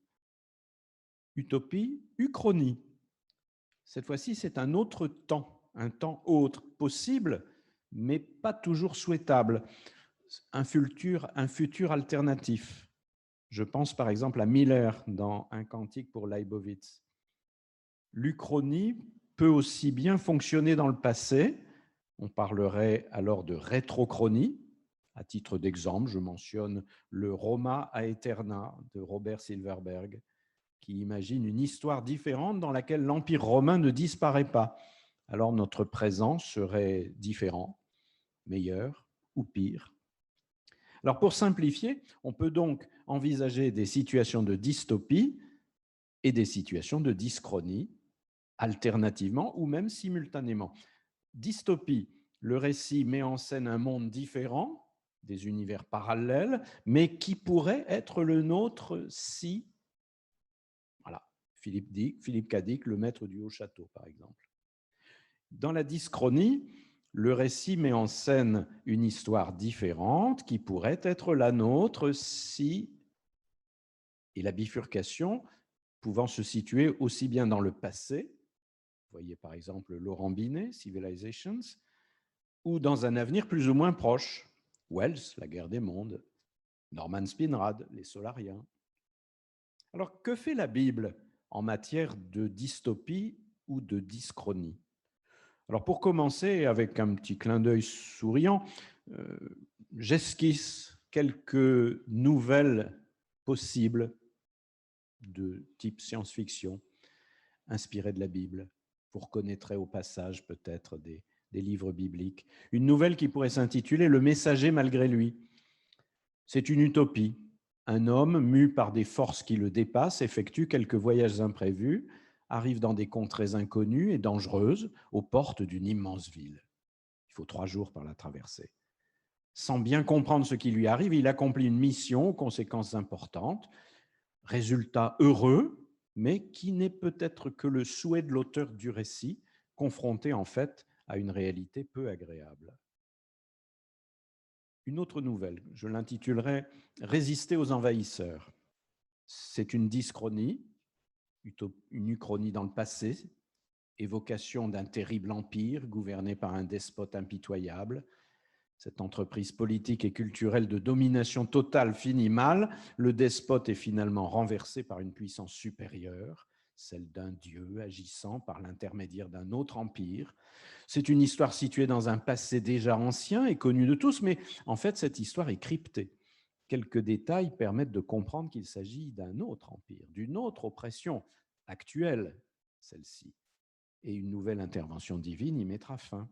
Utopie, uchronie. Cette fois-ci, c'est un autre temps, un temps autre, possible, mais pas toujours souhaitable, un futur alternatif. Je pense par exemple à Miller dans Un cantique pour Leibowitz. L'uchronie peut aussi bien fonctionner dans le passé, on parlerait alors de rétrochronie. À titre d'exemple, je mentionne le Roma Aeterna de Robert Silverberg, qui imagine une histoire différente dans laquelle l'Empire romain ne disparaît pas. Alors notre présent serait différent, meilleur ou pire. Alors pour simplifier, on peut donc envisager des situations de dystopie et des situations de dyschronie, alternativement ou même simultanément. Dystopie, le récit met en scène un monde différent, des univers parallèles, mais qui pourrait être le nôtre si... Voilà, Philippe K. Dick, le maître du Haut-Château, par exemple. Dans la dyschronie, le récit met en scène une histoire différente qui pourrait être la nôtre si... Et la bifurcation pouvant se situer aussi bien dans le passé, vous voyez par exemple Laurent Binet, Civilizations, ou dans un avenir plus ou moins proche, Wells, La guerre des mondes, Norman Spinrad, Les Solariens. Alors, que fait la Bible en matière de dystopie ou de dyschronie? Alors, pour commencer, avec un petit clin d'œil souriant, j'esquisse quelques nouvelles possibles de type science-fiction inspirées de la Bible. Vous reconnaîtrez au passage peut-être des livres bibliques. Une nouvelle qui pourrait s'intituler « Le messager malgré lui ». C'est une utopie. Un homme, mu par des forces qui le dépassent, effectue quelques voyages imprévus, arrive dans des contrées inconnues et dangereuses, aux portes d'une immense ville. Il faut 3 jours pour la traverser. Sans bien comprendre ce qui lui arrive, il accomplit une mission aux conséquences importantes. Résultat heureux, mais qui n'est peut-être que le souhait de l'auteur du récit, confronté en fait à une réalité peu agréable. Une autre nouvelle, je l'intitulerai « Résister aux envahisseurs ». C'est une dyschronie, une uchronie dans le passé, évocation d'un terrible empire gouverné par un despote impitoyable. Cette entreprise politique et culturelle de domination totale finit mal. Le despote est finalement renversé par une puissance supérieure, celle d'un dieu agissant par l'intermédiaire d'un autre empire. C'est une histoire située dans un passé déjà ancien et connu de tous, mais en fait, cette histoire est cryptée. Quelques détails permettent de comprendre qu'il s'agit d'un autre empire, d'une autre oppression actuelle, celle-ci. Et une nouvelle intervention divine y mettra fin.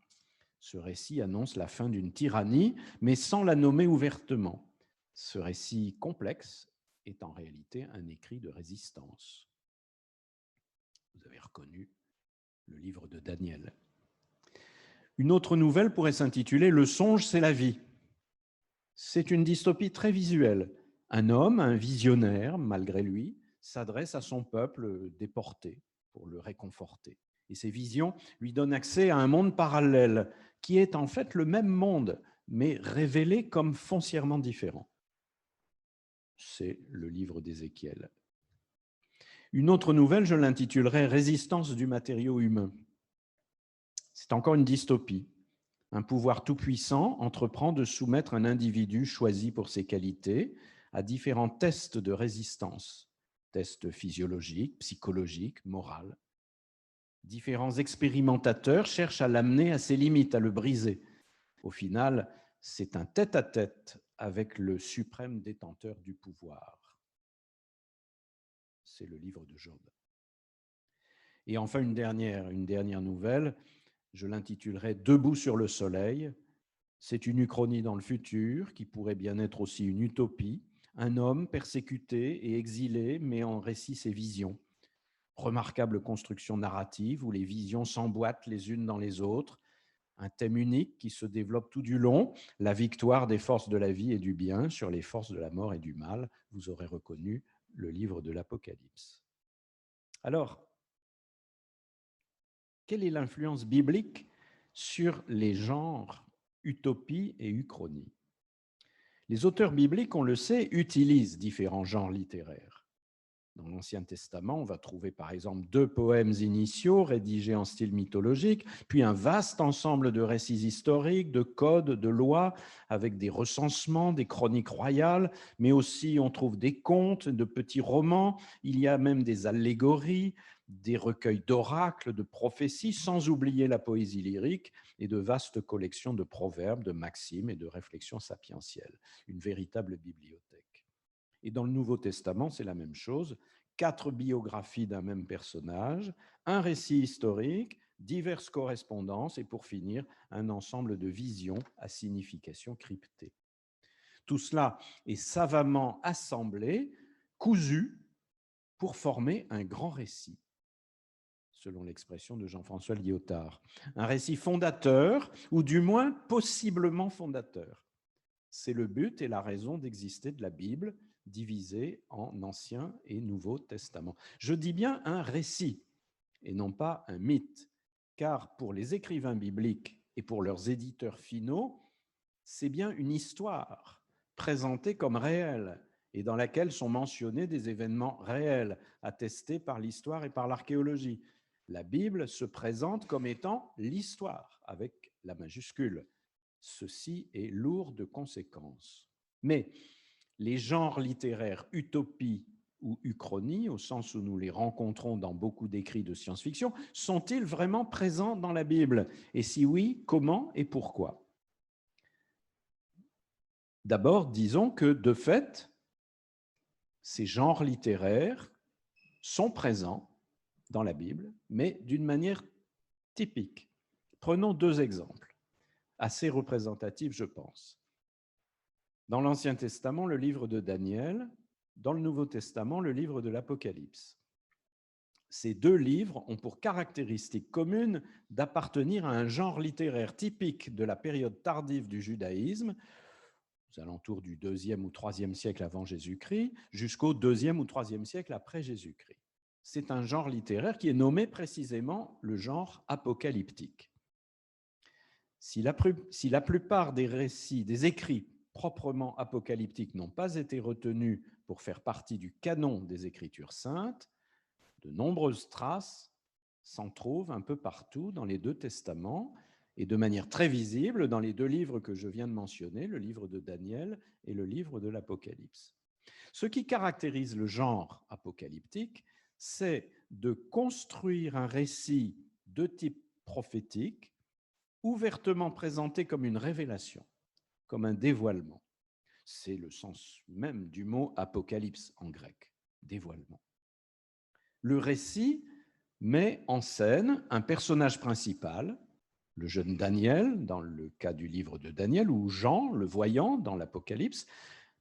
Ce récit annonce la fin d'une tyrannie, mais sans la nommer ouvertement. Ce récit complexe est en réalité un écrit de résistance. Vous avez reconnu le livre de Daniel. Une autre nouvelle pourrait s'intituler « Le songe, c'est la vie ». C'est une dystopie très visuelle. Un homme, un visionnaire, malgré lui, s'adresse à son peuple déporté pour le réconforter. Et ces visions lui donnent accès à un monde parallèle qui est en fait le même monde, mais révélé comme foncièrement différent. C'est le livre d'Ézéchiel. Une autre nouvelle, je l'intitulerai « Résistance du matériau humain ». C'est encore une dystopie. Un pouvoir tout-puissant entreprend de soumettre un individu choisi pour ses qualités à différents tests de résistance, tests physiologiques, psychologiques, moraux. Différents expérimentateurs cherchent à l'amener à ses limites, à le briser. Au final, c'est un tête-à-tête avec le suprême détenteur du pouvoir. C'est le livre de Job. Et enfin, une dernière nouvelle, je l'intitulerai « Debout sur le soleil ». C'est une uchronie dans le futur, qui pourrait bien être aussi une utopie. Un homme persécuté et exilé met en récit ses visions. Remarquable construction narrative où les visions s'emboîtent les unes dans les autres. Un thème unique qui se développe tout du long, la victoire des forces de la vie et du bien sur les forces de la mort et du mal. Vous aurez reconnu le livre de l'Apocalypse. Alors, quelle est l'influence biblique sur les genres utopie et uchronie? Les auteurs bibliques, on le sait, utilisent différents genres littéraires. Dans l'Ancien Testament, on va trouver par exemple 2 poèmes initiaux rédigés en style mythologique, puis un vaste ensemble de récits historiques, de codes, de lois, avec des recensements, des chroniques royales, mais aussi on trouve des contes, de petits romans, il y a même des allégories, des recueils d'oracles, de prophéties, sans oublier la poésie lyrique et de vastes collections de proverbes, de maximes et de réflexions sapientielles. Une véritable bibliothèque. Et dans le Nouveau Testament, c'est la même chose. 4 biographies d'un même personnage, un récit historique, diverses correspondances et pour finir, un ensemble de visions à signification cryptée. Tout cela est savamment assemblé, cousu, pour former un grand récit, selon l'expression de Jean-François Lyotard. Un récit fondateur, ou du moins possiblement fondateur. C'est le but et la raison d'exister de la Bible, divisée en Ancien et Nouveau Testament. Je dis bien un récit et non pas un mythe, car pour les écrivains bibliques et pour leurs éditeurs finaux, c'est bien une histoire présentée comme réelle et dans laquelle sont mentionnés des événements réels, attestés par l'histoire et par l'archéologie. La Bible se présente comme étant l'histoire, avec la majuscule. Ceci est lourd de conséquences. Mais les genres littéraires utopie ou uchronie, au sens où nous les rencontrons dans beaucoup d'écrits de science-fiction, sont-ils vraiment présents dans la Bible? Et si oui, comment et pourquoi? D'abord, disons que, de fait, ces genres littéraires sont présents dans la Bible, mais d'une manière typique. Prenons 2 exemples, assez représentatifs, je pense. Dans l'Ancien Testament, le livre de Daniel, dans le Nouveau Testament, le livre de l'Apocalypse. Ces 2 livres ont pour caractéristique commune d'appartenir à un genre littéraire typique de la période tardive du judaïsme, aux alentours du 2e ou 3e siècle avant Jésus-Christ, jusqu'au 2e ou 3e siècle après Jésus-Christ. C'est un genre littéraire qui est nommé précisément le genre apocalyptique. Si la plupart des récits, des écrits proprement apocalyptiques n'ont pas été retenus pour faire partie du canon des Écritures saintes, de nombreuses traces s'en trouvent un peu partout dans les 2 testaments et de manière très visible dans les 2 livres que je viens de mentionner, le livre de Daniel et le livre de l'Apocalypse. Ce qui caractérise le genre apocalyptique, c'est de construire un récit de type prophétique, ouvertement présenté comme une révélation, comme un dévoilement. C'est le sens même du mot apocalypse en grec, dévoilement. Le récit met en scène un personnage principal, le jeune Daniel, dans le cas du livre de Daniel, ou Jean, le voyant, dans l'Apocalypse,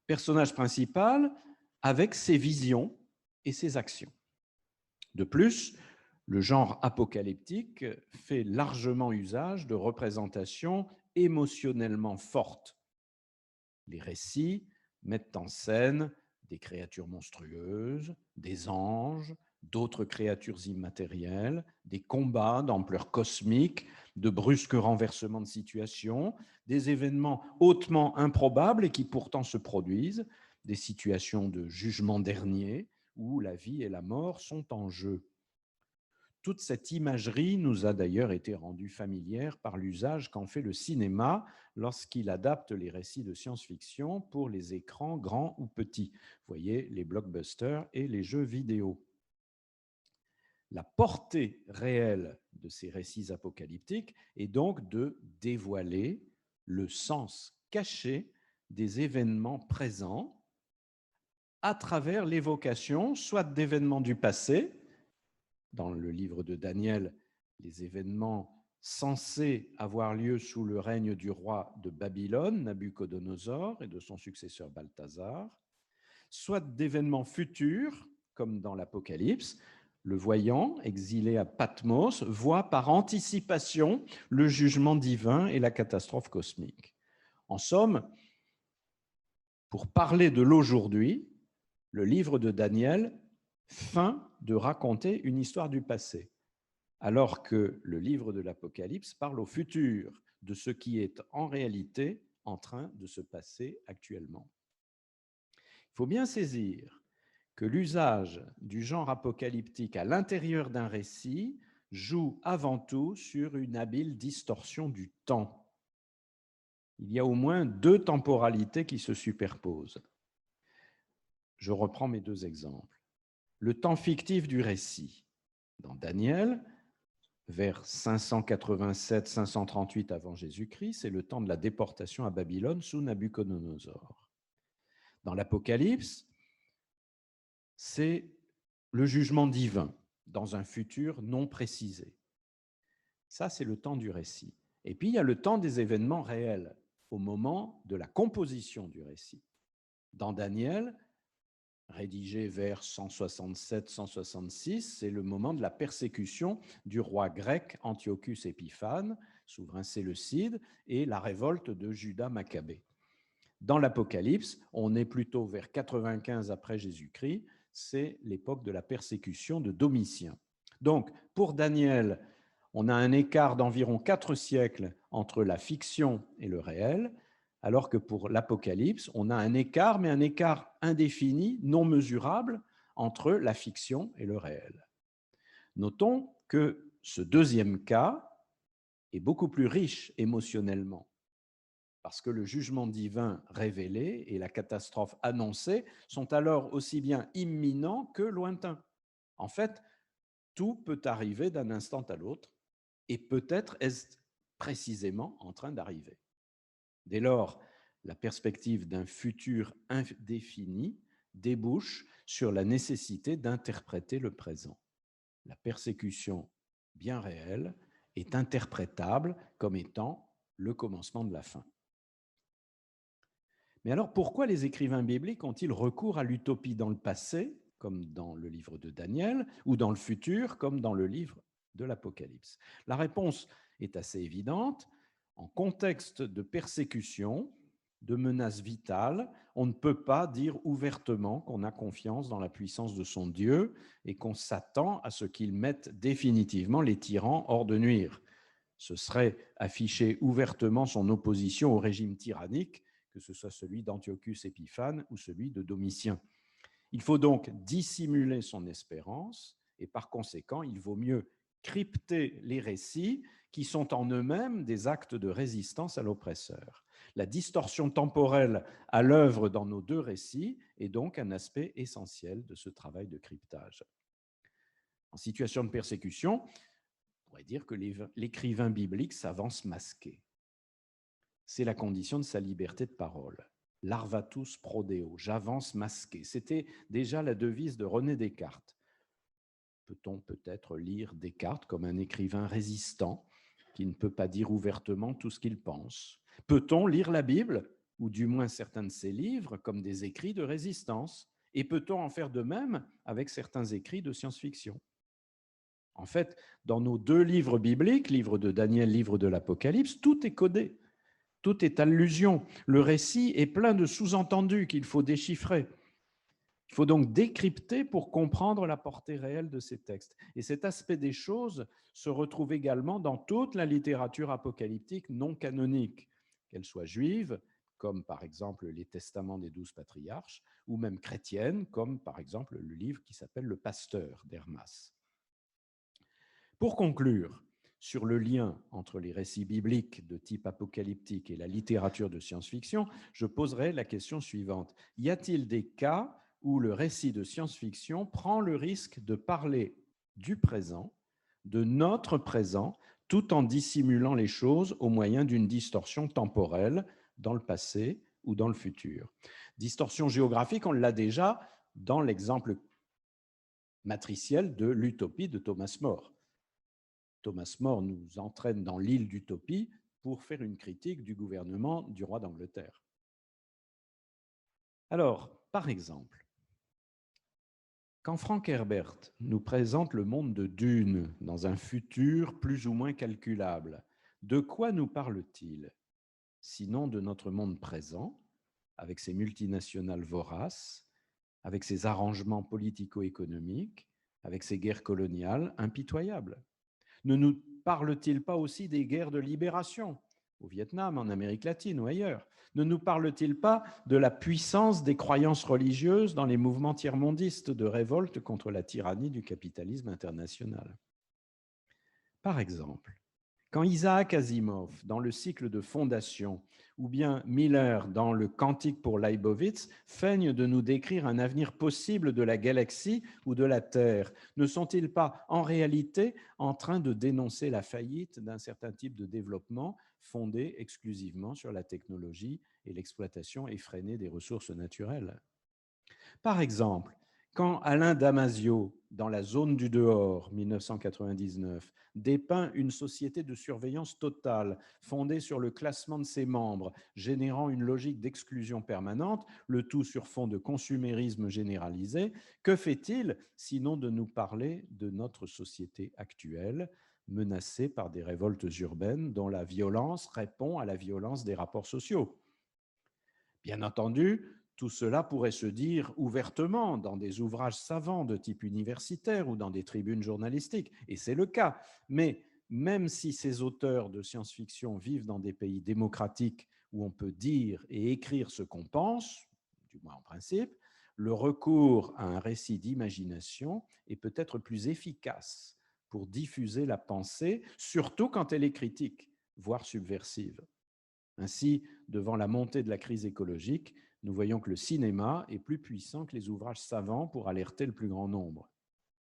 personnage principal avec ses visions et ses actions. De plus, le genre apocalyptique fait largement usage de représentations émotionnellement fortes. Les récits mettent en scène des créatures monstrueuses, des anges, d'autres créatures immatérielles, des combats d'ampleur cosmique, de brusques renversements de situation, des événements hautement improbables et qui pourtant se produisent, des situations de jugement dernier où la vie et la mort sont en jeu. Toute cette imagerie nous a d'ailleurs été rendue familière par l'usage qu'en fait le cinéma lorsqu'il adapte les récits de science-fiction pour les écrans grands ou petits. Vous voyez, les blockbusters et les jeux vidéo. La portée réelle de ces récits apocalyptiques est donc de dévoiler le sens caché des événements présents à travers l'évocation soit d'événements du passé. Dans le livre de Daniel, les événements censés avoir lieu sous le règne du roi de Babylone, Nabuchodonosor, et de son successeur Balthazar, soit d'événements futurs, comme dans l'Apocalypse. Le voyant, exilé à Patmos, voit par anticipation le jugement divin et la catastrophe cosmique. En somme, pour parler de l'aujourd'hui, le livre de Daniel feint de raconter une histoire du passé, alors que le livre de l'Apocalypse parle au futur, de ce qui est en réalité en train de se passer actuellement. Il faut bien saisir que l'usage du genre apocalyptique à l'intérieur d'un récit joue avant tout sur une habile distorsion du temps. Il y a au moins deux temporalités qui se superposent. Je reprends mes deux exemples. Le temps fictif du récit. Dans Daniel, vers 587-538 avant Jésus-Christ, c'est le temps de la déportation à Babylone sous Nabuchodonosor. Dans l'Apocalypse, c'est le jugement divin dans un futur non précisé. Ça, c'est le temps du récit. Et puis, il y a le temps des événements réels, au moment de la composition du récit. Dans Daniel, rédigé vers 167-166, c'est le moment de la persécution du roi grec Antiochus Épiphane, souverain séleucide, et la révolte de Judas Maccabée. Dans l'Apocalypse, on est plutôt vers 95 après Jésus-Christ, c'est l'époque de la persécution de Domitien. Donc, pour Daniel, on a un écart d'environ 4 siècles entre la fiction et le réel, alors que pour l'Apocalypse, on a un écart, mais un écart indéfini, non mesurable, entre la fiction et le réel. Notons que ce deuxième cas est beaucoup plus riche émotionnellement, parce que le jugement divin révélé et la catastrophe annoncée sont alors aussi bien imminents que lointains. En fait, tout peut arriver d'un instant à l'autre, et peut-être est-ce précisément en train d'arriver. Dès lors, la perspective d'un futur indéfini débouche sur la nécessité d'interpréter le présent. La persécution bien réelle est interprétable comme étant le commencement de la fin. Mais alors, pourquoi les écrivains bibliques ont-ils recours à l'utopie dans le passé, comme dans le livre de Daniel, ou dans le futur, comme dans le livre de l'Apocalypse? La réponse est assez évidente. En contexte de persécution, de menace vitale, on ne peut pas dire ouvertement qu'on a confiance dans la puissance de son Dieu et qu'on s'attend à ce qu'il mette définitivement les tyrans hors de nuire. Ce serait afficher ouvertement son opposition au régime tyrannique, que ce soit celui d'Antiochus Épiphane ou celui de Domitien. Il faut donc dissimuler son espérance et par conséquent, il vaut mieux crypter les récits qui sont en eux-mêmes des actes de résistance à l'oppresseur. La distorsion temporelle à l'œuvre dans nos deux récits est donc un aspect essentiel de ce travail de cryptage. En situation de persécution, on pourrait dire que l'écrivain biblique s'avance masqué. C'est la condition de sa liberté de parole. Larvatus prodeo, j'avance masqué. C'était déjà la devise de René Descartes. Peut-on peut-être lire Descartes comme un écrivain résistant qui ne peut pas dire ouvertement tout ce qu'il pense? Peut-on lire la Bible, ou du moins certains de ses livres, comme des écrits de résistance? Et peut-on en faire de même avec certains écrits de science-fiction? En fait, dans nos deux livres bibliques, livre de Daniel, livre de l'Apocalypse, tout est codé. Tout est allusion. Le récit est plein de sous-entendus qu'il faut déchiffrer. Il faut donc décrypter pour comprendre la portée réelle de ces textes. Et cet aspect des choses se retrouve également dans toute la littérature apocalyptique non canonique, qu'elle soit juive, comme par exemple les Testaments des 12 patriarches, ou même chrétiennes, comme par exemple le livre qui s'appelle Le Pasteur d'Hermas. Pour conclure sur le lien entre les récits bibliques de type apocalyptique et la littérature de science-fiction, je poserai la question suivante. Y a-t-il des cas où le récit de science-fiction prend le risque de parler du présent, de notre présent, tout en dissimulant les choses au moyen d'une distorsion temporelle dans le passé ou dans le futur? Distorsion géographique, on l'a déjà dans l'exemple matriciel de l'utopie de Thomas More. Thomas More nous entraîne dans l'île d'utopie pour faire une critique du gouvernement du roi d'Angleterre. Alors, par exemple, quand Frank Herbert nous présente le monde de Dune dans un futur plus ou moins calculable, de quoi nous parle-t-il? Sinon de notre monde présent, avec ses multinationales voraces, avec ses arrangements politico-économiques, avec ses guerres coloniales impitoyables. Ne nous parle-t-il pas aussi des guerres de libération, au Vietnam, en Amérique latine ou ailleurs? Ne nous parle-t-il pas de la puissance des croyances religieuses dans les mouvements tiers-mondistes de révolte contre la tyrannie du capitalisme international? Par exemple, quand Isaac Asimov, dans le cycle de Fondation, ou bien Miller, dans le Cantique pour Leibowitz, feignent de nous décrire un avenir possible de la galaxie ou de la Terre, ne sont-ils pas en réalité en train de dénoncer la faillite d'un certain type de développement fondé exclusivement sur la technologie et l'exploitation effrénée des ressources naturelles? Par exemple, quand Alain Damasio, dans La zone du dehors, 1999, dépeint une société de surveillance totale fondée sur le classement de ses membres, générant une logique d'exclusion permanente, le tout sur fond de consumérisme généralisé, que fait-il sinon de nous parler de notre société actuelle, menacée par des révoltes urbaines dont la violence répond à la violence des rapports sociaux? Bien entendu, tout cela pourrait se dire ouvertement dans des ouvrages savants de type universitaire ou dans des tribunes journalistiques, et c'est le cas. Mais même si ces auteurs de science-fiction vivent dans des pays démocratiques où on peut dire et écrire ce qu'on pense, du moins en principe, le recours à un récit d'imagination est peut-être plus efficace pour diffuser la pensée, surtout quand elle est critique, voire subversive. Ainsi, devant la montée de la crise écologique, nous voyons que le cinéma est plus puissant que les ouvrages savants pour alerter le plus grand nombre,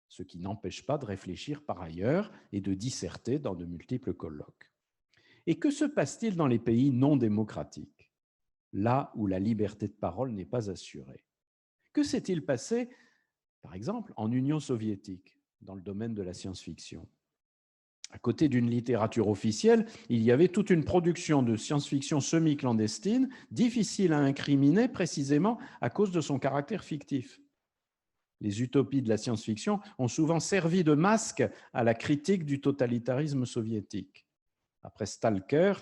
ce qui n'empêche pas de réfléchir par ailleurs et de disserter dans de multiples colloques. Et que se passe-t-il dans les pays non démocratiques, là où la liberté de parole n'est pas assurée? Que s'est-il passé, par exemple, en Union soviétique, dans le domaine de la science-fiction? À côté d'une littérature officielle, il y avait toute une production de science-fiction semi-clandestine, difficile à incriminer précisément à cause de son caractère fictif. Les utopies de la science-fiction ont souvent servi de masque à la critique du totalitarisme soviétique. Après Stalker,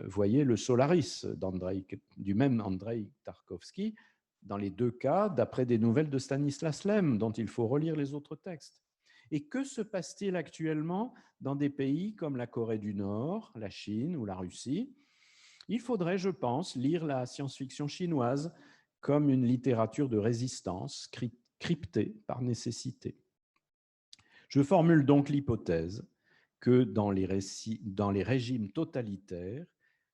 voyez le Solaris du même Andrei Tarkovsky, dans les deux cas, d'après des nouvelles de Stanislas Lem, dont il faut relire les autres textes. Et que se passe-t-il actuellement dans des pays comme la Corée du Nord, la Chine ou la Russie? Il faudrait, je pense, lire la science-fiction chinoise comme une littérature de résistance cryptée par nécessité. Je formule donc l'hypothèse que dans les régimes totalitaires,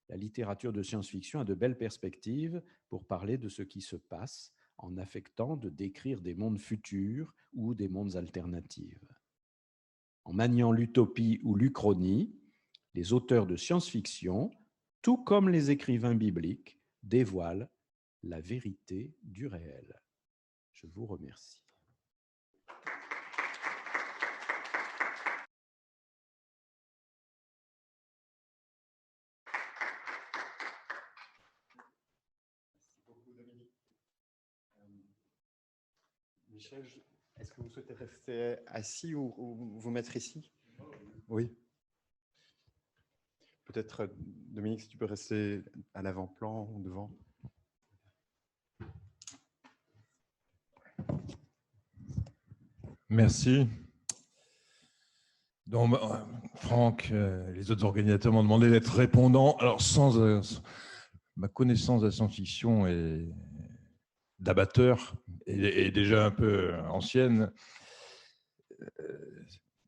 la littérature de science-fiction a de belles perspectives pour parler de ce qui se passe en affectant de décrire des mondes futurs ou des mondes alternatifs. En maniant l'utopie ou l'uchronie, les auteurs de science-fiction, tout comme les écrivains bibliques, dévoilent la vérité du réel. Je vous remercie. Michel, est-ce que vous souhaitez rester assis ou vous mettre ici? Oui. Peut-être, Dominique, si tu peux rester à l'avant-plan ou devant. Merci. Donc, Franck, les autres organisateurs m'ont demandé d'être répondant. Alors, ma connaissance de la science-fiction est d'abatteur et déjà un peu ancienne.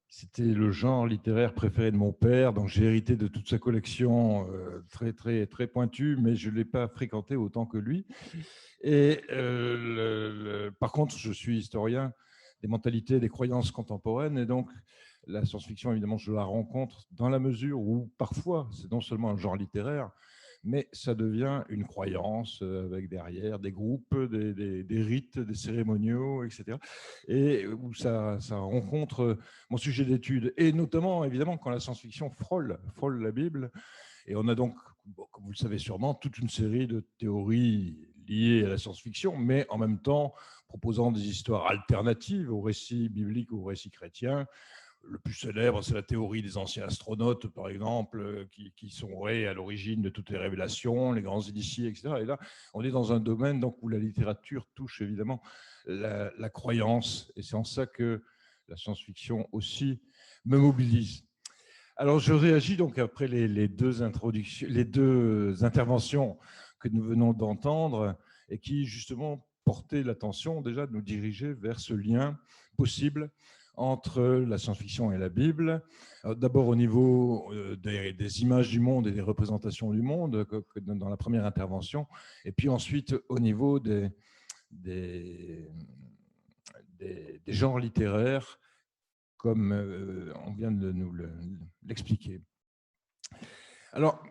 C'était le genre littéraire préféré de mon père, donc j'ai hérité de toute sa collection très, très, très pointue, mais je ne l'ai pas fréquenté autant que lui. Et par contre, je suis historien des mentalités, des croyances contemporaines, et donc la science-fiction, évidemment, je la rencontre dans la mesure où parfois, c'est non seulement un genre littéraire, mais ça devient une croyance avec derrière des groupes, des rites, des cérémoniaux, etc. Et où ça rencontre mon sujet d'étude. Et notamment, évidemment, quand la science-fiction frôle la Bible. Et on a donc, comme vous le savez sûrement, toute une série de théories liées à la science-fiction, mais en même temps proposant des histoires alternatives aux récits bibliques ou aux récits chrétiens. Le plus célèbre, c'est la théorie des anciens astronautes, par exemple, qui sont à l'origine de toutes les révélations, les grands initiés, etc. Et là, on est dans un domaine donc, où la littérature touche évidemment la croyance. Et c'est en ça que la science-fiction aussi me mobilise. Alors, je réagis donc après les deux interventions que nous venons d'entendre et qui, justement, portaient l'attention déjà de nous diriger vers ce lien possible entre la science-fiction et la Bible. D'abord au niveau des images du monde et des représentations du monde, que dans la première intervention, et puis ensuite au niveau des genres littéraires, comme on vient de nous l'expliquer. Alors,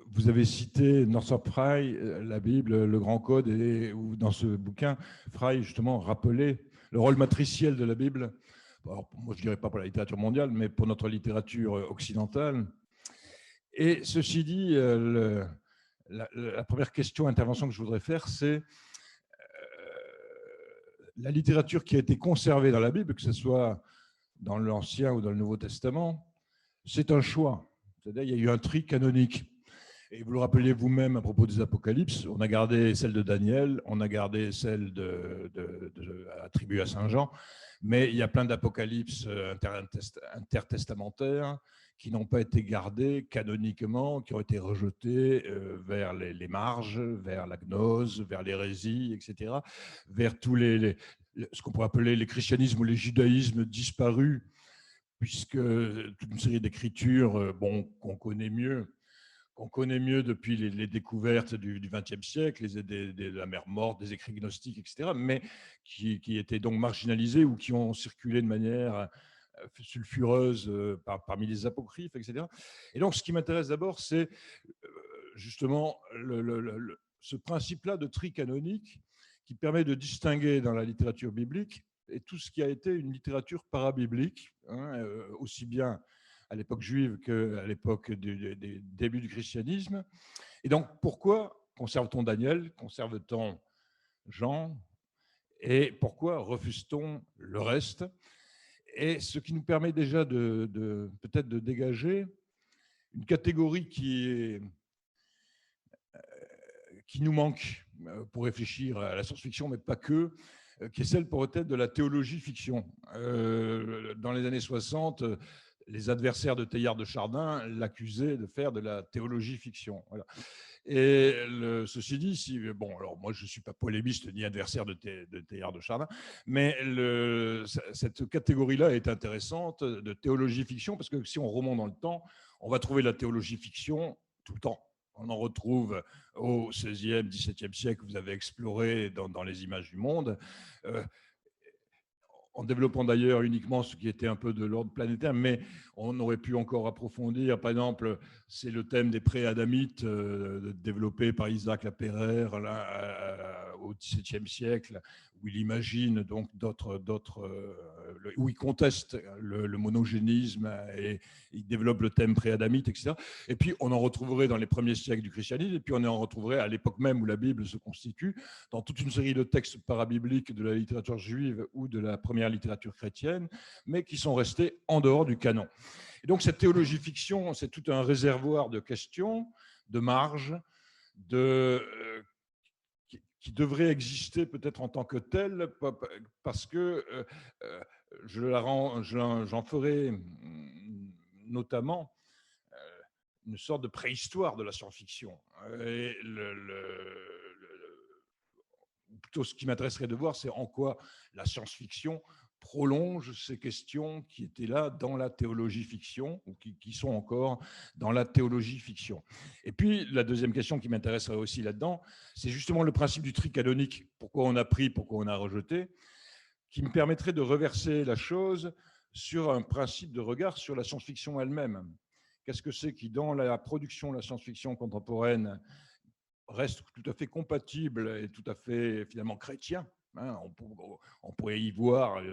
vous avez cité Northrop Frye, la Bible, le Grand Code, et où dans ce bouquin, Frye justement rappelait le rôle matriciel de la Bible. Alors, moi, je ne dirais pas pour la littérature mondiale, mais pour notre littérature occidentale. Et ceci dit, la première intervention que je voudrais faire, c'est la littérature qui a été conservée dans la Bible, que ce soit dans l'Ancien ou dans le Nouveau Testament, c'est un choix. C'est-à-dire qu'il y a eu un tri canonique. Et vous le rappeliez vous-même à propos des Apocalypses, on a gardé celle de Daniel, on a gardé celle attribuée à Saint Jean, mais il y a plein d'Apocalypses intertestamentaires qui n'ont pas été gardés canoniquement, qui ont été rejetés vers les marges, vers la gnose, vers l'hérésie, etc., vers tous ce qu'on pourrait appeler les christianismes ou les judaïsmes disparus, puisque toute une série d'écritures qu'on connaît mieux depuis les découvertes du XXe siècle, la mer morte, des écrits gnostiques, etc., mais qui étaient donc marginalisés ou qui ont circulé de manière sulfureuse parmi les apocryphes, etc. Et donc, ce qui m'intéresse d'abord, c'est justement ce principe-là de tri canonique qui permet de distinguer dans la littérature biblique et tout ce qui a été une littérature parabiblique, aussi bien à l'époque juive qu'à l'époque des débuts du christianisme. Et donc, pourquoi conserve-t-on Daniel, conserve-t-on Jean, et pourquoi refuse-t-on le reste? Et ce qui nous permet déjà peut-être de dégager une catégorie qui nous manque pour réfléchir à la science-fiction, mais pas que, qui est celle peut-être de la théologie fiction. Dans les années 60, les adversaires de Teilhard de Chardin l'accusaient de faire de la théologie fiction. Voilà. Et ceci dit, alors moi je ne suis pas polémiste ni adversaire de Teilhard de Chardin, mais cette catégorie-là est intéressante de théologie fiction, parce que si on remonte dans le temps, on va trouver la théologie fiction tout le temps. On en retrouve au XVIe, XVIIe siècle, vous avez exploré dans les images du monde, en développant d'ailleurs uniquement ce qui était un peu de l'ordre planétaire, mais on aurait pu encore approfondir. Par exemple, c'est le thème des pré-adamites développé par Isaac Lapéraire au XVIIe siècle, où il imagine donc où il conteste le monogénisme et il développe le thème pré-adamite, etc. Et puis on en retrouverait dans les premiers siècles du christianisme, et puis on en retrouverait à l'époque même où la Bible se constitue, dans toute une série de textes parabibliques de la littérature juive ou de la première littérature chrétienne, mais qui sont restés en dehors du canon. Et donc cette théologie fiction, c'est tout un réservoir de questions, de marges, qui devrait exister peut-être en tant que telle, parce que j'en ferai notamment une sorte de préhistoire de la science-fiction. Et plutôt, ce qui m'intéresserait de voir, c'est en quoi la science-fiction prolonge ces questions qui étaient là dans la théologie fiction, ou qui sont encore dans la théologie fiction. Et puis, la deuxième question qui m'intéresserait aussi là-dedans, c'est justement le principe du tri canonique. Pourquoi on a pris, pourquoi on a rejeté, qui me permettrait de reverser la chose sur un principe de regard sur la science-fiction elle-même. Qu'est-ce que c'est qui, dans la production de la science-fiction contemporaine, reste tout à fait compatible et tout à fait finalement chrétien? On pourrait y voir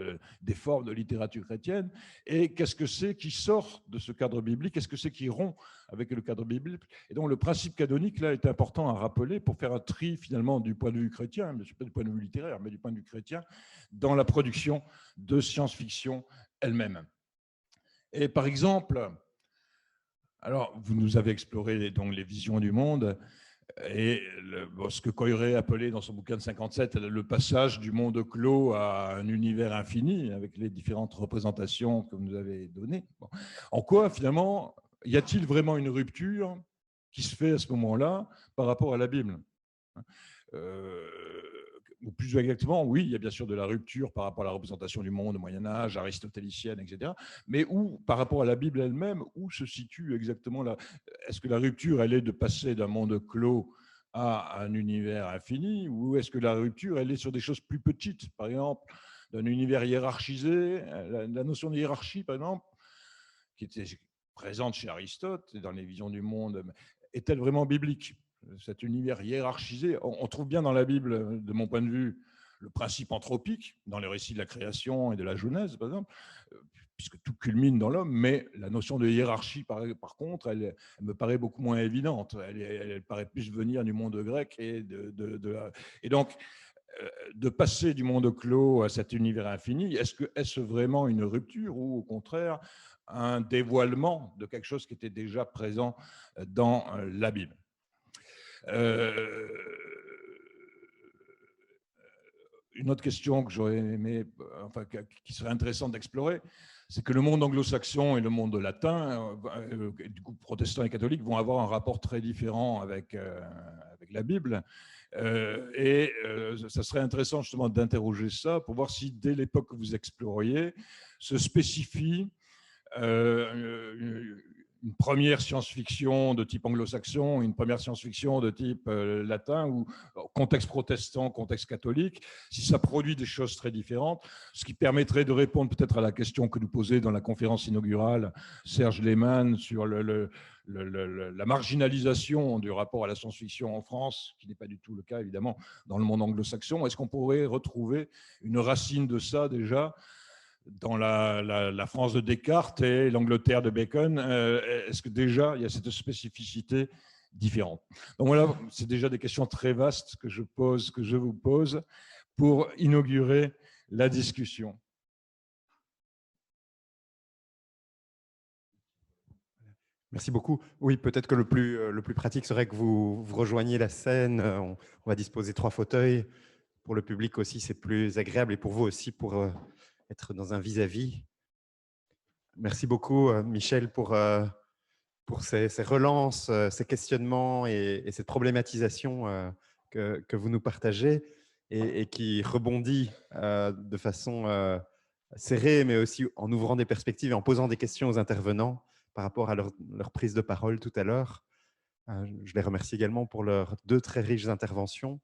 des formes de littérature chrétienne. Et qu'est-ce que c'est qui sort de ce cadre biblique? Qu'est-ce que c'est qui rompt avec le cadre biblique? Et donc le principe canonique là est important à rappeler pour faire un tri finalement du point de vue chrétien, mais pas du point de vue littéraire, mais du point de vue chrétien, dans la production de science-fiction elle-même. Et par exemple, alors vous nous avez exploré donc les visions du monde. Et ce que Coiré appelait dans son bouquin de 57 le passage du monde clos à un univers infini, avec les différentes représentations que vous nous avez données. Bon. En quoi, finalement, y a-t-il vraiment une rupture qui se fait à ce moment-là par rapport à la Bible? Ou plus exactement, oui, il y a bien sûr de la rupture par rapport à la représentation du monde au Moyen-Âge, aristotélicienne, etc. Mais où, par rapport à la Bible elle-même, où se situe exactement la... Est-ce que la rupture, elle est de passer d'un monde clos à un univers infini, ou est-ce que la rupture, elle est sur des choses plus petites, par exemple, d'un univers hiérarchisé, la notion de hiérarchie, par exemple, qui était présente chez Aristote et dans les visions du monde, est-elle vraiment biblique? Cet univers hiérarchisé, on trouve bien dans la Bible, de mon point de vue, le principe anthropique, dans les récits de la création et de la Genèse, par exemple, puisque tout culmine dans l'homme, mais la notion de hiérarchie, par contre, elle me paraît beaucoup moins évidente. Elle paraît plus venir du monde grec. Et donc, de passer du monde clos à cet univers infini, est-ce vraiment une rupture ou au contraire un dévoilement de quelque chose qui était déjà présent dans la Bible? Une autre question que j'aurais aimé, enfin, qui serait intéressante d'explorer, c'est que le monde anglo-saxon et le monde latin, du coup protestants et catholiques, vont avoir un rapport très différent avec la Bible. Ça serait intéressant justement d'interroger ça pour voir si dès l'époque que vous exploriez se spécifie une première science-fiction de type anglo-saxon, une première science-fiction de type latin, ou contexte protestant, contexte catholique, si ça produit des choses très différentes, ce qui permettrait de répondre peut-être à la question que nous posait dans la conférence inaugurale Serge Lehmann sur la marginalisation du rapport à la science-fiction en France, qui n'est pas du tout le cas évidemment dans le monde anglo-saxon. Est-ce qu'on pourrait retrouver une racine de ça déjà dans la France de Descartes et l'Angleterre de Bacon? Est-ce que déjà il y a cette spécificité différente? Donc voilà, c'est déjà des questions très vastes que je vous pose pour inaugurer la discussion. Merci beaucoup. Oui, peut-être que le plus pratique serait que vous rejoigniez la scène. On va disposer 3 fauteuils. Pour le public aussi, c'est plus agréable, et pour vous aussi, pour être dans un vis-à-vis. Merci beaucoup, Michel, pour ces relances, ces questionnements et cette problématisation que vous nous partagez, et qui rebondit de façon serrée, mais aussi en ouvrant des perspectives et en posant des questions aux intervenants par rapport à leur prise de parole tout à l'heure. Je les remercie également pour leurs 2 très riches interventions.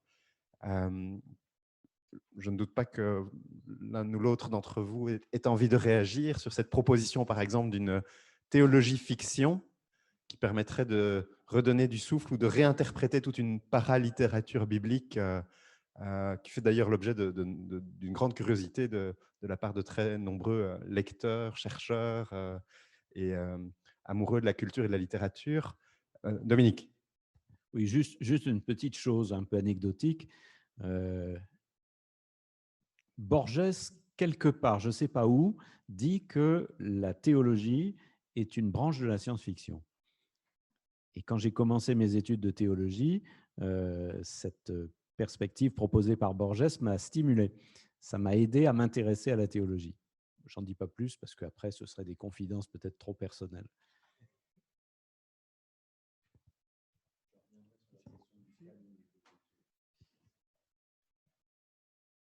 Je ne doute pas que l'un ou l'autre d'entre vous ait envie de réagir sur cette proposition, par exemple, d'une théologie fiction qui permettrait de redonner du souffle ou de réinterpréter toute une paralittérature biblique qui fait d'ailleurs l'objet d'une grande curiosité de la part de très nombreux lecteurs, chercheurs et amoureux de la culture et de la littérature. Dominique. Oui, juste une petite chose un peu anecdotique. Borges, quelque part, je ne sais pas où, dit que la théologie est une branche de la science-fiction. Et quand j'ai commencé mes études de théologie, cette perspective proposée par Borges m'a stimulé. Ça m'a aidé à m'intéresser à la théologie. J'en dis pas plus parce qu'après, ce seraient des confidences peut-être trop personnelles.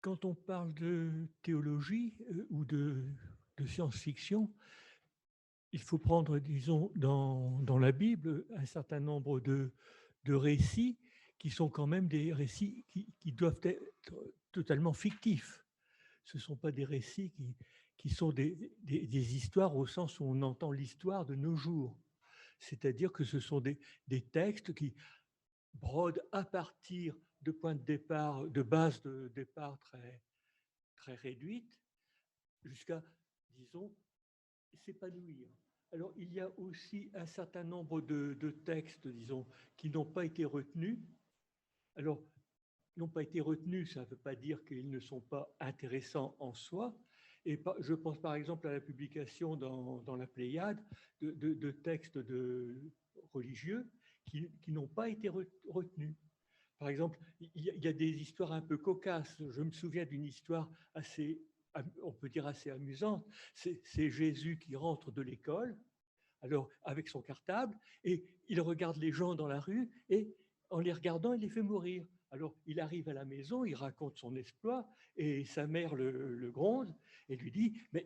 quand on parle de théologie ou de science-fiction, il faut prendre, disons, dans la Bible, un certain nombre de récits qui sont quand même des récits qui doivent être totalement fictifs. Ce ne sont pas des récits qui sont des histoires au sens où on entend l'histoire de nos jours. C'est-à-dire que ce sont des textes qui brodent à partir de points de départ, de bases de départ très, très réduites, jusqu'à, disons, s'épanouir. Alors, il y a aussi un certain nombre de textes, disons, qui n'ont pas été retenus. Alors, n'ont pas été retenus, ça ne veut pas dire qu'ils ne sont pas intéressants en soi. Et je pense par exemple à la publication dans la Pléiade de textes religieux qui n'ont pas été retenus. Par exemple, il y a des histoires un peu cocasses. Je me souviens d'une histoire assez, on peut dire assez amusante. C'est Jésus qui rentre de l'école, alors avec son cartable, et il regarde les gens dans la rue, et en les regardant, il les fait mourir. Alors, il arrive à la maison, il raconte son exploit, et sa mère le gronde et lui dit « Mais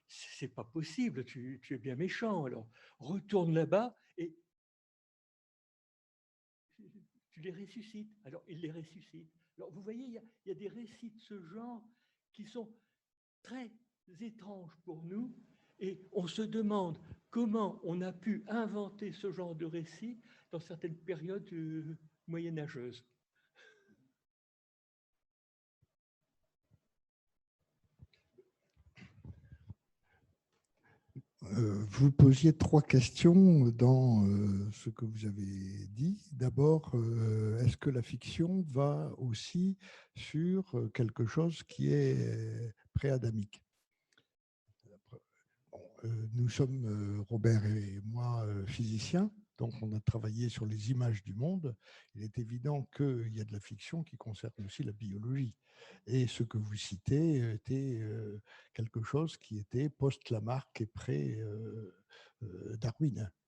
c'est pas possible, tu es bien méchant. Alors, retourne là-bas et tu les ressuscites. » Alors, il les ressuscite. Alors, vous voyez, il y a des récits de ce genre qui sont très étranges pour nous, et on se demande comment on a pu inventer ce genre de récit dans certaines périodes moyenâgeuses. Vous posiez 3 questions dans ce que vous avez dit. D'abord, est-ce que la fiction va aussi sur quelque chose qui est pré-adamique? Nous sommes, Robert et moi, physiciens, donc on a travaillé sur les images du monde. Il est évident qu'il y a de la fiction qui concerne aussi la biologie. Et ce que vous citez était quelque chose qui était post-Lamarck et pré-Darwin.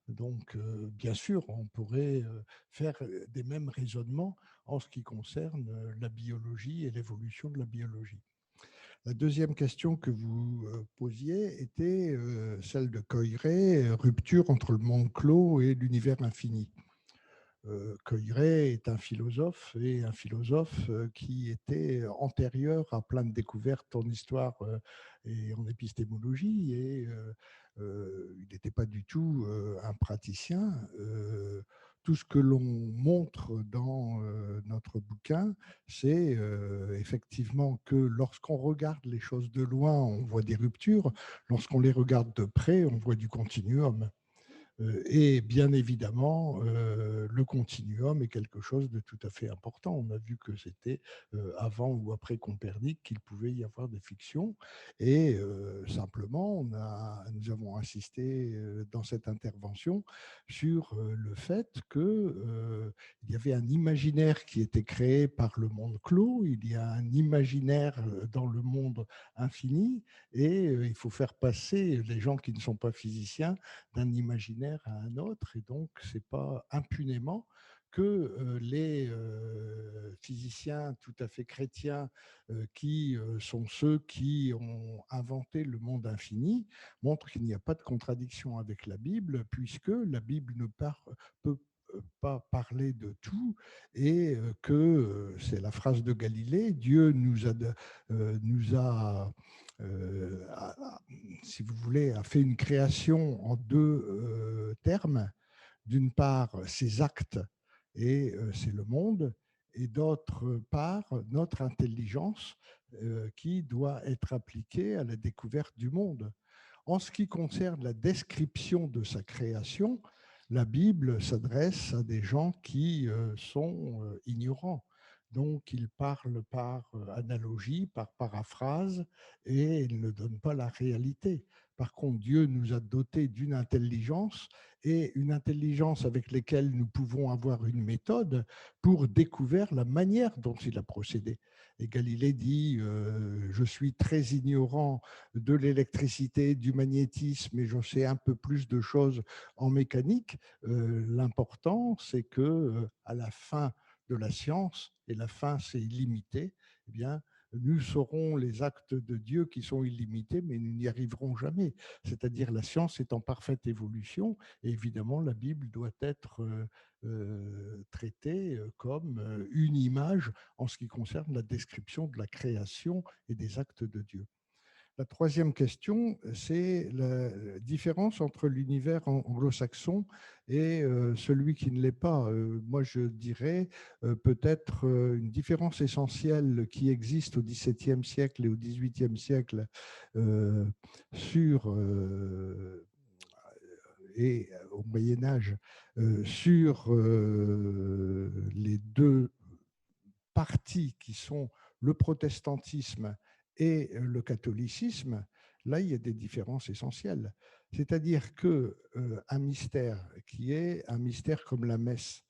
Donc, bien sûr, on pourrait faire des mêmes raisonnements en ce qui concerne la biologie et l'évolution de la biologie. La deuxième question que vous posiez était celle de Coiré, rupture entre le monde clos et l'univers infini. Coiré est un philosophe, et un philosophe qui était antérieur à plein de découvertes en histoire et en épistémologie, et il n'était pas du tout un praticien. Tout ce que l'on montre dans notre bouquin, c'est effectivement que lorsqu'on regarde les choses de loin, on voit des ruptures. Lorsqu'on les regarde de près, on voit du continuum. Et bien évidemment, le continuum est quelque chose de tout à fait important. On a vu que c'était avant ou après Copernic qu'il pouvait y avoir des fictions. Et simplement, nous avons insisté dans cette intervention sur le fait qu'il y avait un imaginaire qui était créé par le monde clos, il y a un imaginaire dans le monde infini, et il faut faire passer les gens qui ne sont pas physiciens d'un imaginaire à un autre, et donc c'est pas impunément que les physiciens tout à fait chrétiens qui sont ceux qui ont inventé le monde infini montrent qu'il n'y a pas de contradiction avec la Bible, puisque la Bible ne peut pas parler de tout, et que c'est la phrase de Galilée, Dieu nous a si vous voulez, a fait une création en 2 termes. D'une part, ses actes, et c'est le monde, et d'autre part, notre intelligence qui doit être appliquée à la découverte du monde. En ce qui concerne la description de sa création, la Bible s'adresse à des gens qui sont ignorants. Donc, il parle par analogie, par paraphrase, et il ne donne pas la réalité. Par contre, Dieu nous a dotés d'une intelligence, et une intelligence avec laquelle nous pouvons avoir une méthode pour découvrir la manière dont il a procédé. Et Galilée dit je suis très ignorant de l'électricité, du magnétisme, et je sais un peu plus de choses en mécanique. L'important, c'est que à la fin de la science, et la fin c'est illimité, eh bien, nous saurons les actes de Dieu qui sont illimités, mais nous n'y arriverons jamais. C'est-à-dire la science est en parfaite évolution, et évidemment la Bible doit être traitée comme une image en ce qui concerne la description de la création et des actes de Dieu. La troisième question, c'est la différence entre l'univers anglo-saxon et celui qui ne l'est pas. Moi, je dirais peut-être une différence essentielle qui existe au XVIIe siècle et au XVIIIe siècle et au Moyen-Âge sur les deux parties qui sont le protestantisme et le catholicisme. Là, il y a des différences essentielles. C'est-à-dire qu'un mystère qui est un mystère comme la messe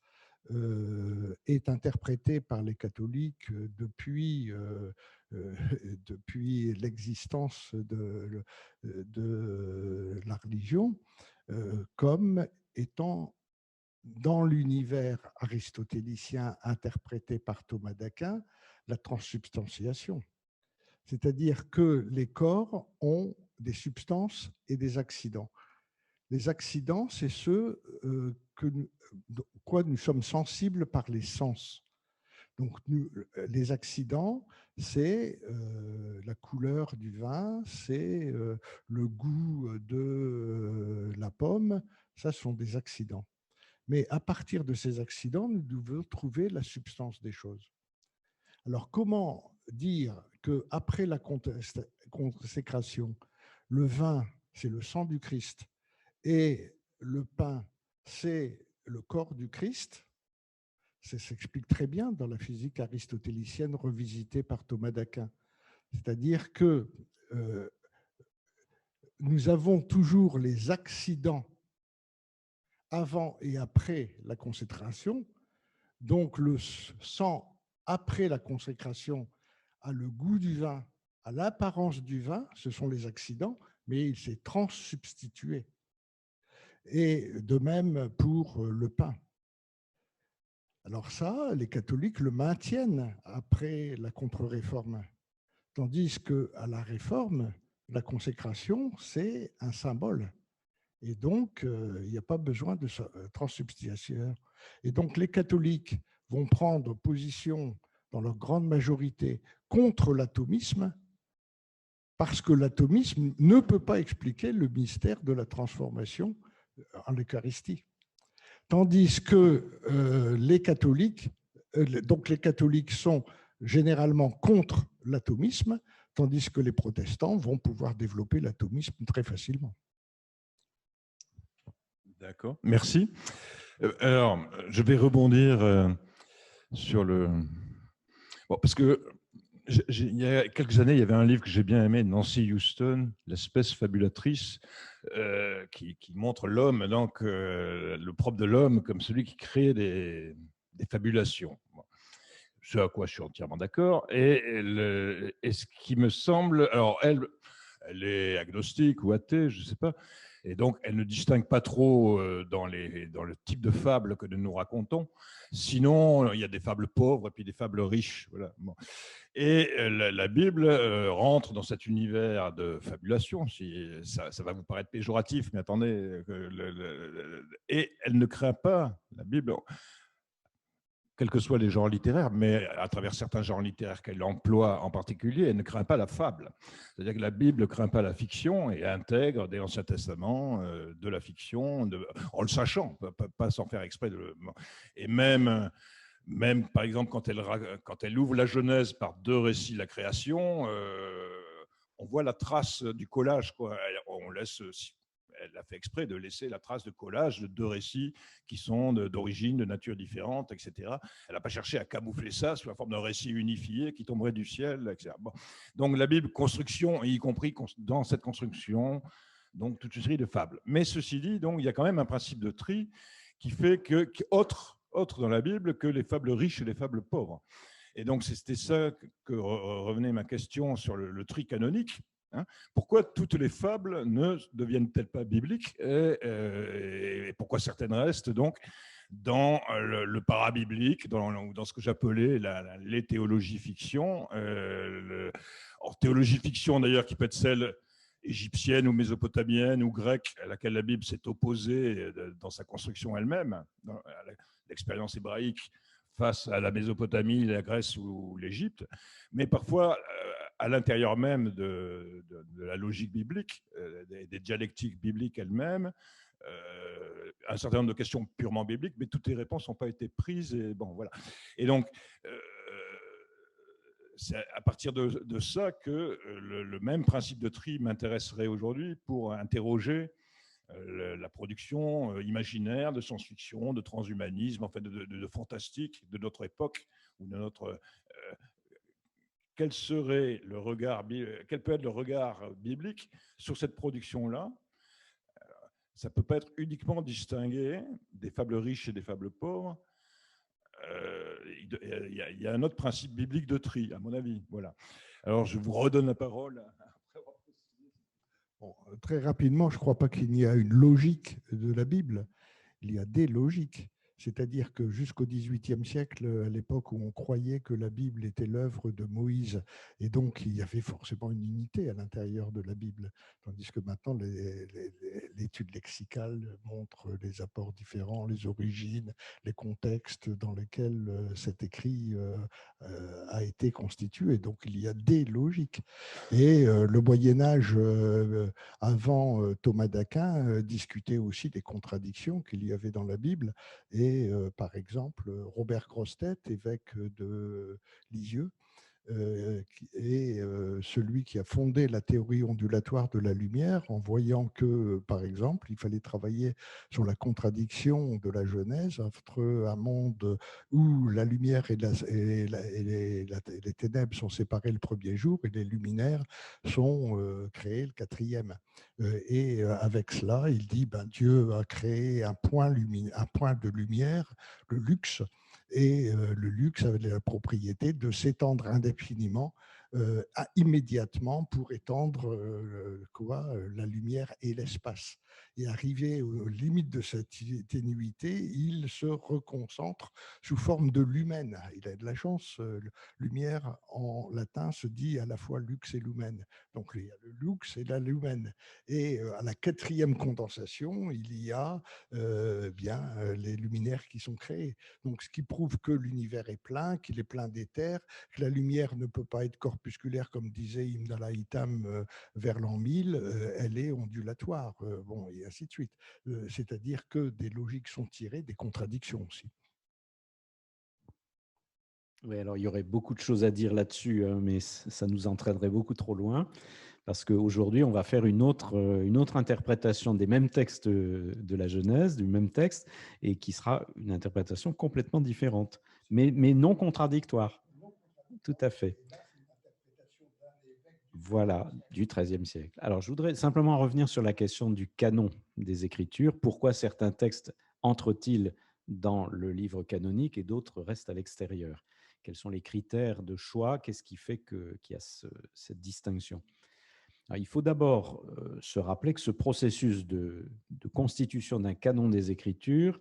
est interprété par les catholiques depuis l'existence de la religion comme étant dans l'univers aristotélicien interprété par Thomas d'Aquin, la transsubstantiation. C'est-à-dire que les corps ont des substances et des accidents. Les accidents, c'est ceux quoi nous sommes sensibles par les sens. Donc, les accidents, c'est la couleur du vin, c'est le goût de la pomme, ça sont des accidents. Mais à partir de ces accidents, nous devons trouver la substance des choses. Alors, comment dire qu'après la consécration, le vin, c'est le sang du Christ et le pain, c'est le corps du Christ? Ça s'explique très bien dans la physique aristotélicienne revisitée par Thomas d'Aquin. C'est-à-dire que nous avons toujours les accidents avant et après la consécration. Donc, le sang après la consécration a le goût du vin, a l'apparence du vin, ce sont les accidents, mais il s'est transsubstitué. Et de même pour le pain. Alors ça, les catholiques le maintiennent après la contre-réforme, tandis qu'à la réforme, la consécration, c'est un symbole. Et donc, il n'y a pas besoin de transsubstantiation. Et donc, les catholiques vont prendre position, dans leur grande majorité, contre l'atomisme, parce que l'atomisme ne peut pas expliquer le mystère de la transformation en l'Eucharistie. Tandis que les catholiques sont généralement contre l'atomisme, tandis que les protestants vont pouvoir développer l'atomisme très facilement. D'accord, merci. Alors, je vais rebondir sur le... Bon, parce que il y a quelques années, il y avait un livre que j'ai bien aimé, Nancy Houston, L'espèce fabulatrice, qui montre l'homme, donc le propre de l'homme, comme celui qui crée des fabulations. Bon. Ce à quoi je suis entièrement d'accord. Et ce qui me semble... Alors, elle est agnostique ou athée, je ne sais pas. Et donc, elle ne distingue pas trop dans le type de fables que nous racontons. Sinon, il y a des fables pauvres et puis des fables riches. Voilà. Bon. Et la Bible rentre dans cet univers de fabulation. Ça va vous paraître péjoratif, mais attendez. Et elle ne craint pas, la Bible, quels que soient les genres littéraires, mais à travers certains genres littéraires qu'elle emploie en particulier, elle ne craint pas la fable. C'est-à-dire que la Bible ne craint pas la fiction et intègre dès l'Ancien Testament de la fiction, en le sachant, pas sans faire exprès. Et même, par exemple, quand elle ouvre la Genèse par 2 récits de la création, on voit la trace du collage, quoi. Elle a fait exprès de laisser la trace de collage de 2 récits qui sont d'origine, de nature différente, etc. Elle n'a pas cherché à camoufler ça sous la forme d'un récit unifié qui tomberait du ciel, etc. Bon. Donc la Bible, construction, y compris dans cette construction, donc toute une série de fables. Mais ceci dit, donc, il y a quand même un principe de tri qui fait autre dans la Bible que les fables riches et les fables pauvres. Et donc c'était ça que revenait ma question sur le tri canonique. hein. Pourquoi toutes les fables ne deviennent-elles pas bibliques et pourquoi certaines restent donc dans le parabiblique, dans ce que j'appelais les théologies fiction. Théologie fiction, d'ailleurs, qui peut être celle égyptienne ou mésopotamienne ou grecque, à laquelle la Bible s'est opposée dans sa construction elle-même, l'expérience hébraïque face à la Mésopotamie, la Grèce ou l'Égypte, mais parfois à l'intérieur même de la logique biblique, des dialectiques bibliques elles-mêmes, un certain nombre de questions purement bibliques, mais toutes les réponses n'ont pas été prises. Et, bon, voilà. Et donc, c'est à partir de ça que le même principe de tri m'intéresserait aujourd'hui pour interroger la production imaginaire de science-fiction, de transhumanisme, en fait, de fantastique de notre époque ou de notre. Quel serait le regard, quel peut être le regard biblique sur cette production-là? Ça ne peut pas être uniquement distingué des fables riches et des fables pauvres. Il y a un autre principe biblique de tri, à mon avis. Voilà. Alors, je vous redonne la parole. Bon, très rapidement, je ne crois pas qu'il y a une logique de la Bible. Il y a des logiques. C'est-à-dire que jusqu'au XVIIIe siècle, à l'époque où on croyait que la Bible était l'œuvre de Moïse, et donc il y avait forcément une unité à l'intérieur de la Bible, tandis que maintenant l'étude lexicale montre les apports différents, les origines, les contextes dans lesquels cet écrit a été constitué. Donc il y a des logiques. Et le Moyen-Âge, avant Thomas d'Aquin, discutait aussi des contradictions qu'il y avait dans la Bible. Et par exemple, Robert Grossetête, évêque de Lisieux, est celui qui a fondé la théorie ondulatoire de la lumière en voyant que, par exemple, il fallait travailler sur la contradiction de la Genèse entre un monde où la lumière et les ténèbres sont séparées le premier jour et les luminaires sont créés le quatrième. Et avec cela, il dit Dieu a créé un point de lumière, le luxe, et le luxe avait la propriété de s'étendre indéfiniment, immédiatement pour étendre la lumière et l'espace. Et arrivé aux limites de cette ténuité, il se reconcentre sous forme de lumen. Il a de la chance, lumière en latin se dit à la fois lux et lumen. Donc il y a le lux et la lumen. Et à la quatrième condensation, il y a les luminaires qui sont créés. Donc, ce qui prouve que l'univers est plein, qu'il est plein d'éther, que la lumière ne peut pas être corpusculaire, comme disait Imdala Hitam vers l'an 1000, elle est ondulatoire, bon, et ainsi de suite. C'est-à-dire que des logiques sont tirées, des contradictions aussi. Oui, alors il y aurait beaucoup de choses à dire là-dessus, hein, mais ça nous entraînerait beaucoup trop loin, parce qu'aujourd'hui, on va faire une autre interprétation des mêmes textes de la Genèse, du même texte, et qui sera une interprétation complètement différente, mais non contradictoire. Tout à fait. Voilà, du XIIIe siècle. Alors, je voudrais simplement revenir sur la question du canon des Écritures. Pourquoi certains textes entrent-ils dans le livre canonique et d'autres restent à l'extérieur? Quels sont les critères de choix? Qu'est-ce qui fait qu'il y a cette distinction? Alors, il faut d'abord se rappeler que ce processus de constitution d'un canon des Écritures,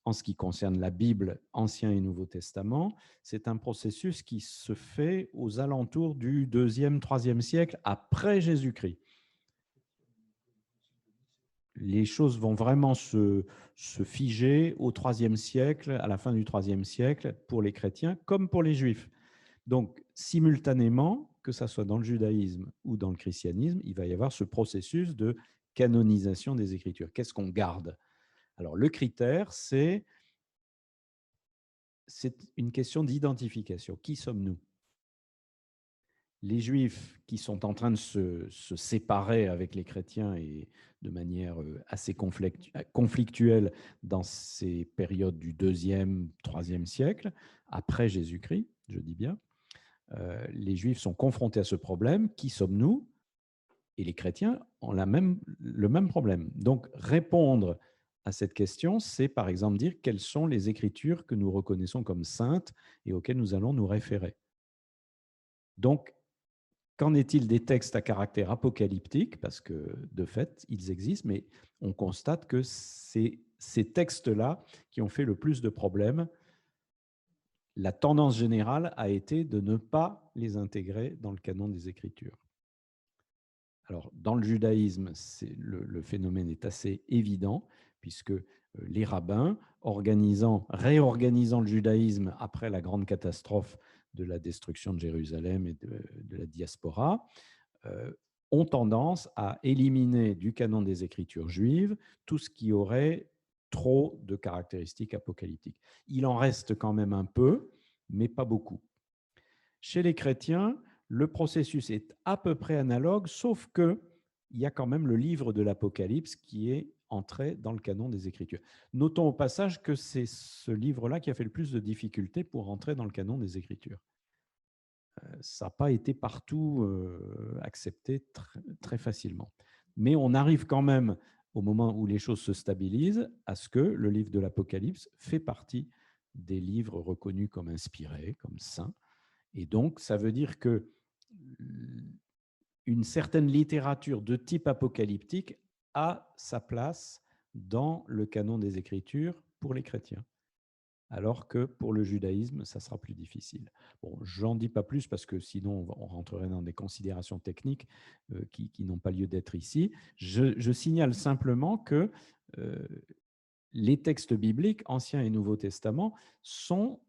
en ce qui concerne la Bible, Ancien et Nouveau Testament, c'est un processus qui se fait aux alentours du 2e, 3e siècle après Jésus-Christ. Les choses vont vraiment se figer au 3e siècle, à la fin du 3e siècle, pour les chrétiens comme pour les juifs. Donc, simultanément, que ce soit dans le judaïsme ou dans le christianisme, il va y avoir ce processus de canonisation des Écritures. Qu'est-ce qu'on garde? Alors, le critère, c'est une question d'identification. Qui sommes-nous? Les Juifs qui sont en train de se séparer avec les chrétiens et de manière assez conflictuelle dans ces périodes du 2e, 3e siècle, après Jésus-Christ, je dis bien, les Juifs sont confrontés à ce problème. Qui sommes-nous? Et les chrétiens ont le même problème. Donc, répondre à cette question, c'est par exemple dire quelles sont les Écritures que nous reconnaissons comme saintes et auxquelles nous allons nous référer. Donc, Qu'en est-il des textes à caractère apocalyptique? Parce que, de fait, ils existent, mais on constate que c'est ces textes-là qui ont fait le plus de problèmes. La tendance générale a été de ne pas les intégrer dans le canon des Écritures. Alors, dans le judaïsme, le phénomène est assez évident, puisque les rabbins, réorganisant le judaïsme après la grande catastrophe de la destruction de Jérusalem et de la diaspora, ont tendance à éliminer du canon des Écritures juives tout ce qui aurait trop de caractéristiques apocalyptiques. Il en reste quand même un peu, mais pas beaucoup. Chez les chrétiens, le processus est à peu près analogue, sauf qu'il y a quand même le livre de l'Apocalypse qui est entré dans le canon des Écritures. Notons au passage que c'est ce livre-là qui a fait le plus de difficultés pour entrer dans le canon des Écritures. Ça n'a pas été partout accepté très facilement. Mais on arrive quand même, au moment où les choses se stabilisent, à ce que le livre de l'Apocalypse fait partie des livres reconnus comme inspirés, comme saints. Et donc, ça veut dire que une certaine littérature de type apocalyptique a sa place dans le canon des Écritures pour les chrétiens, alors que pour le judaïsme, ça sera plus difficile. Bon, j'en dis pas plus parce que sinon on rentrerait dans des considérations techniques qui n'ont pas lieu d'être ici. Je signale simplement que les textes bibliques, Ancien et Nouveau Testament, sont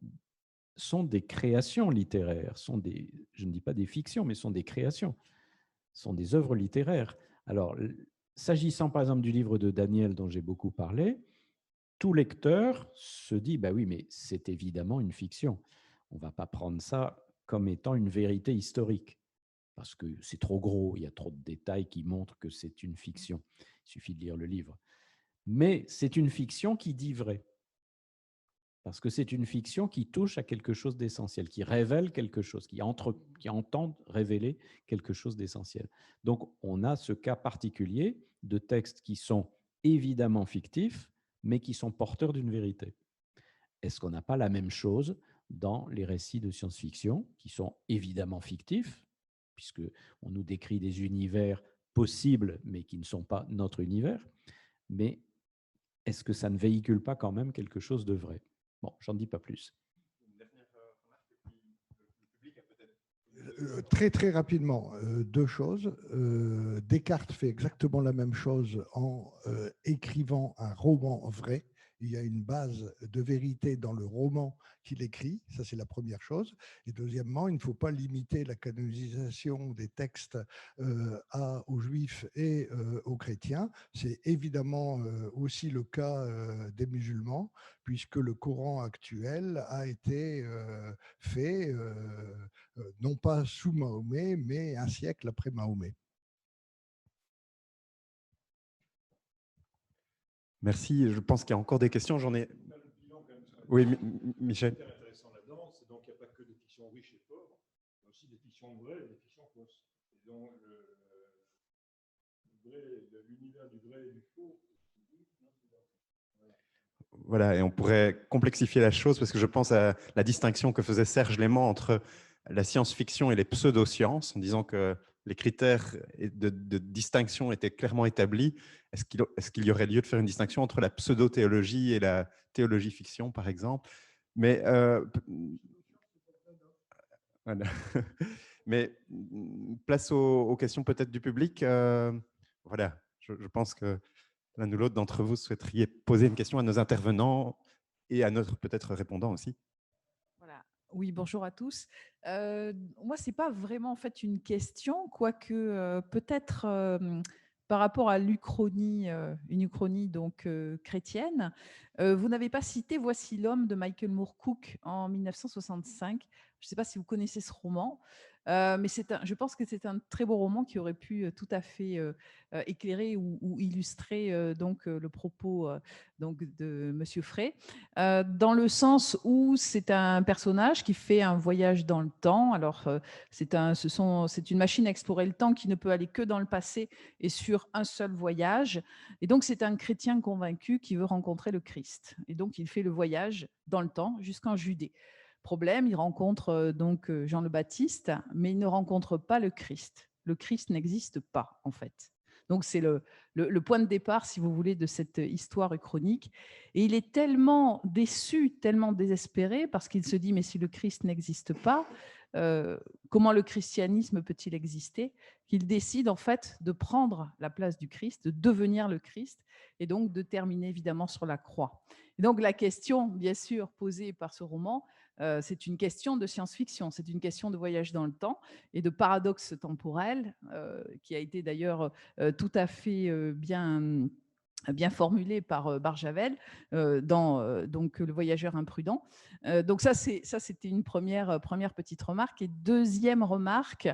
des créations littéraires, je ne dis pas des fictions, mais sont des créations, sont des œuvres littéraires. Alors, s'agissant par exemple du livre de Daniel dont j'ai beaucoup parlé, tout lecteur se dit, bah oui, mais c'est évidemment une fiction. On ne va pas prendre ça comme étant une vérité historique, parce que c'est trop gros, il y a trop de détails qui montrent que c'est une fiction. Il suffit de lire le livre. Mais c'est une fiction qui dit vrai, parce que c'est une fiction qui touche à quelque chose d'essentiel, qui révèle quelque chose, qui entend révéler quelque chose d'essentiel. Donc, on a ce cas particulier de textes qui sont évidemment fictifs, mais qui sont porteurs d'une vérité. Est-ce qu'on n'a pas la même chose dans les récits de science-fiction, qui sont évidemment fictifs, puisqu'on nous décrit des univers possibles, mais qui ne sont pas notre univers, mais est-ce que ça ne véhicule pas quand même quelque chose de vrai? Bon, j'en dis pas plus. Très, très rapidement, deux choses. Descartes fait exactement la même chose en écrivant un roman vrai. Il y a une base de vérité dans le roman qu'il écrit, ça c'est la première chose. Et deuxièmement, il ne faut pas limiter la canonisation des textes aux juifs et aux chrétiens. C'est évidemment aussi le cas des musulmans, puisque le Coran actuel a été fait non pas sous Mahomet, mais un siècle après Mahomet. Merci. Je pense qu'il y a encore des questions. J'en ai. Oui, Michel. Ce qui est intéressant là-dedans, c'est donc qu'il n'y a pas que des fictions riches et pauvres, il y a aussi des fictions vraies et des fictions fausses. Et donc, l'univers du vrai et du faux. Voilà, et on pourrait complexifier la chose parce que je pense à la distinction que faisait Serge Léman entre la science-fiction et les pseudosciences, en disant que les critères de distinction étaient clairement établis. Est-ce qu'il y aurait lieu de faire une distinction entre la pseudo-théologie et la théologie-fiction, par exemple? Mais, voilà. Mais place aux questions peut-être du public. Voilà, je pense que l'un ou l'autre d'entre vous souhaiteriez poser une question à nos intervenants et à notre peut-être répondant aussi. Voilà. Oui, bonjour à tous. Moi, ce n'est pas vraiment en fait une question, quoique peut-être par rapport à l'Uchronie, une Uchronie donc chrétienne. Vous n'avez pas cité Voici l'homme de Michael Moore Cook en 1965. Je ne sais pas si vous connaissez ce roman. Mais je pense que c'est un très beau roman qui aurait pu tout à fait éclairer ou illustrer donc le propos donc de Monsieur Frey, dans le sens où c'est un personnage qui fait un voyage dans le temps. Alors c'est une machine à explorer le temps qui ne peut aller que dans le passé et sur un seul voyage. Et donc c'est un chrétien convaincu qui veut rencontrer le Christ. Et donc il fait le voyage dans le temps jusqu'en Judée. problème, il rencontre donc Jean le Baptiste, mais il ne rencontre pas le Christ. Le Christ n'existe pas, en fait. Donc, c'est le point de départ, si vous voulez, de cette histoire uchronique. Et il est tellement déçu, tellement désespéré, parce qu'il se dit, mais si le Christ n'existe pas, comment le christianisme peut-il exister, qu'il décide en fait de prendre la place du Christ, de devenir le Christ, et donc de terminer évidemment sur la croix. Et donc la question, bien sûr, posée par ce roman, c'est une question de science-fiction, c'est une question de voyage dans le temps et de paradoxe temporel, qui a été d'ailleurs tout à fait bien formulé par Barjavel dans donc Le Voyageur imprudent. Donc ça, c'était une première petite remarque. Et deuxième remarque,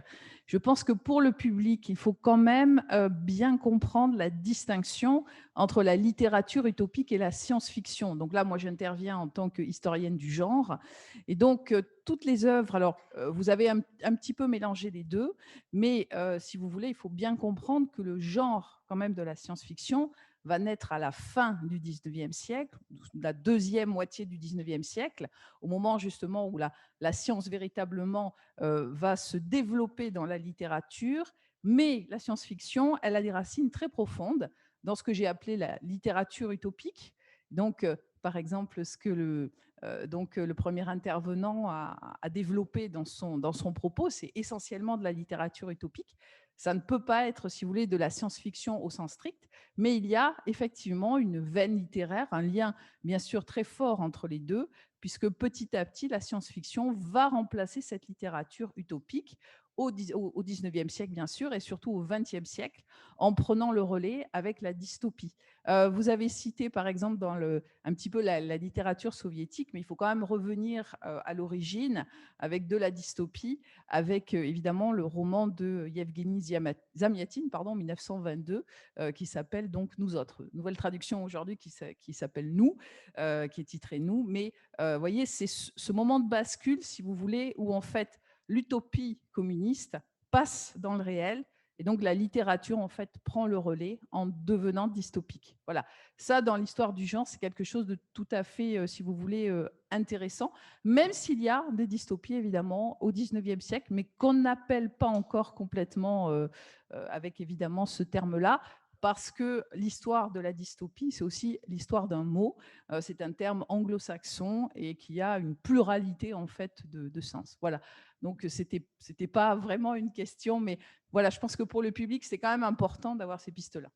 je pense que pour le public, il faut quand même bien comprendre la distinction entre la littérature utopique et la science-fiction. Donc là, moi, j'interviens en tant qu'historienne du genre. Et donc, toutes les œuvres, alors, vous avez un petit peu mélangé les deux, mais si vous voulez, il faut bien comprendre que le genre quand même de la science-fiction va naître à la fin du 19e siècle, la deuxième moitié du 19e siècle, au moment justement où la science véritablement va se développer dans la littérature. Mais la science-fiction, elle a des racines très profondes dans ce que j'ai appelé la littérature utopique. Donc, par exemple, ce que le premier intervenant a développé dans son propos, c'est essentiellement de la littérature utopique. Ça ne peut pas être, si vous voulez, de la science-fiction au sens strict, mais il y a effectivement une veine littéraire, un lien bien sûr très fort entre les deux, puisque petit à petit, la science-fiction va remplacer cette littérature utopique au 19e siècle, bien sûr, et surtout au 20e siècle, en prenant le relais avec la dystopie. Vous avez cité, par exemple, un petit peu la littérature soviétique, mais il faut quand même revenir à l'origine avec de la dystopie, avec évidemment le roman de Yevgeny Zamyatin, 1922, qui s'appelle donc Nous autres. Nouvelle traduction aujourd'hui qui s'appelle Nous, qui est titrée Nous. Mais vous voyez, c'est ce moment de bascule, si vous voulez, où en fait l'utopie communiste passe dans le réel. Et donc, la littérature, en fait, prend le relais en devenant dystopique. Voilà. Ça, dans l'histoire du genre, c'est quelque chose de tout à fait, si vous voulez, intéressant, même s'il y a des dystopies, évidemment, au 19e siècle, mais qu'on n'appelle pas encore complètement avec, évidemment, ce terme-là, parce que l'histoire de la dystopie, c'est aussi l'histoire d'un mot. C'est un terme anglo-saxon et qui a une pluralité, en fait, de sens. Voilà. Donc, c'était pas vraiment une question, mais voilà, je pense que pour le public, c'est quand même important d'avoir ces pistes-là.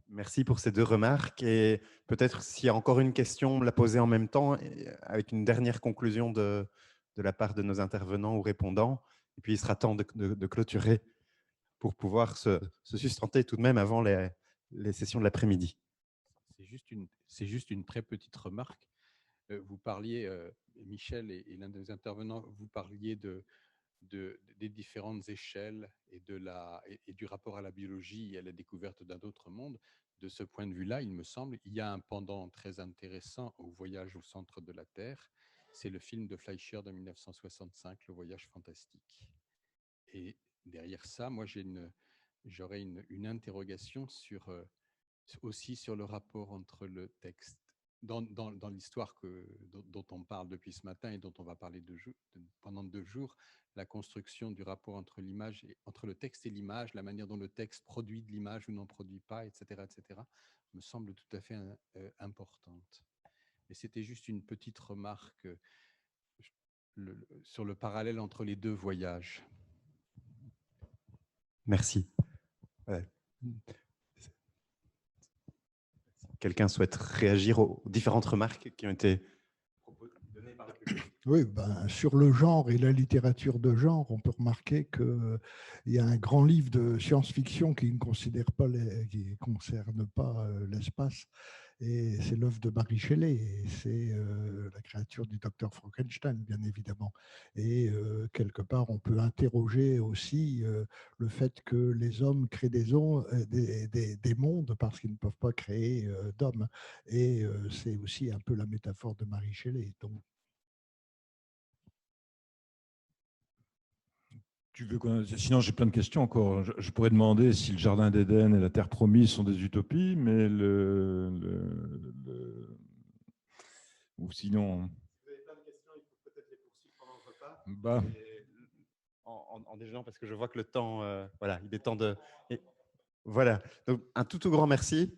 Merci pour ces deux remarques. Et peut-être s'il y a encore une question, la poser en même temps, avec une dernière conclusion de la part de nos intervenants ou répondants. Et puis, il sera temps de clôturer pour pouvoir se sustenter tout de même avant les sessions de l'après-midi. C'est juste une très petite remarque. Vous parliez, Michel et l'un des intervenants, vous parliez des différentes échelles et du rapport à la biologie et à la découverte d'un autre monde. De ce point de vue-là, il me semble, il y a un pendant très intéressant au Voyage au centre de la Terre. C'est le film de Fleischer de 1965, Le Voyage fantastique. Et derrière ça, moi, j'aurais une interrogation aussi sur le rapport entre le texte. Dans l'histoire dont on parle depuis ce matin et dont on va parler pendant 2 jours, la construction du rapport entre le texte et l'image, la manière dont le texte produit de l'image ou n'en produit pas, etc., me semble tout à fait importante. Et c'était juste une petite remarque sur le parallèle entre les deux voyages. Merci. Quelqu'un souhaite réagir aux différentes remarques qui ont été données par le public? Oui, sur le genre et la littérature de genre, on peut remarquer qu'il y a un grand livre de science-fiction qui ne concerne pas l'espace, et c'est l'œuvre de Mary Shelley, et c'est la créature du docteur Frankenstein, bien évidemment. Et quelque part, on peut interroger aussi le fait que les hommes créent des mondes parce qu'ils ne peuvent pas créer d'hommes. Et c'est aussi un peu la métaphore de Mary Shelley. Donc, sinon, j'ai plein de questions encore. Je pourrais demander si le Jardin d'Éden et la Terre promise sont des utopies, mais ou sinon... Si vous avez plein de questions, il faut peut-être les Bah. En déjeunant, parce que je vois que le temps, voilà, il est temps de... Voilà, donc un tout grand merci.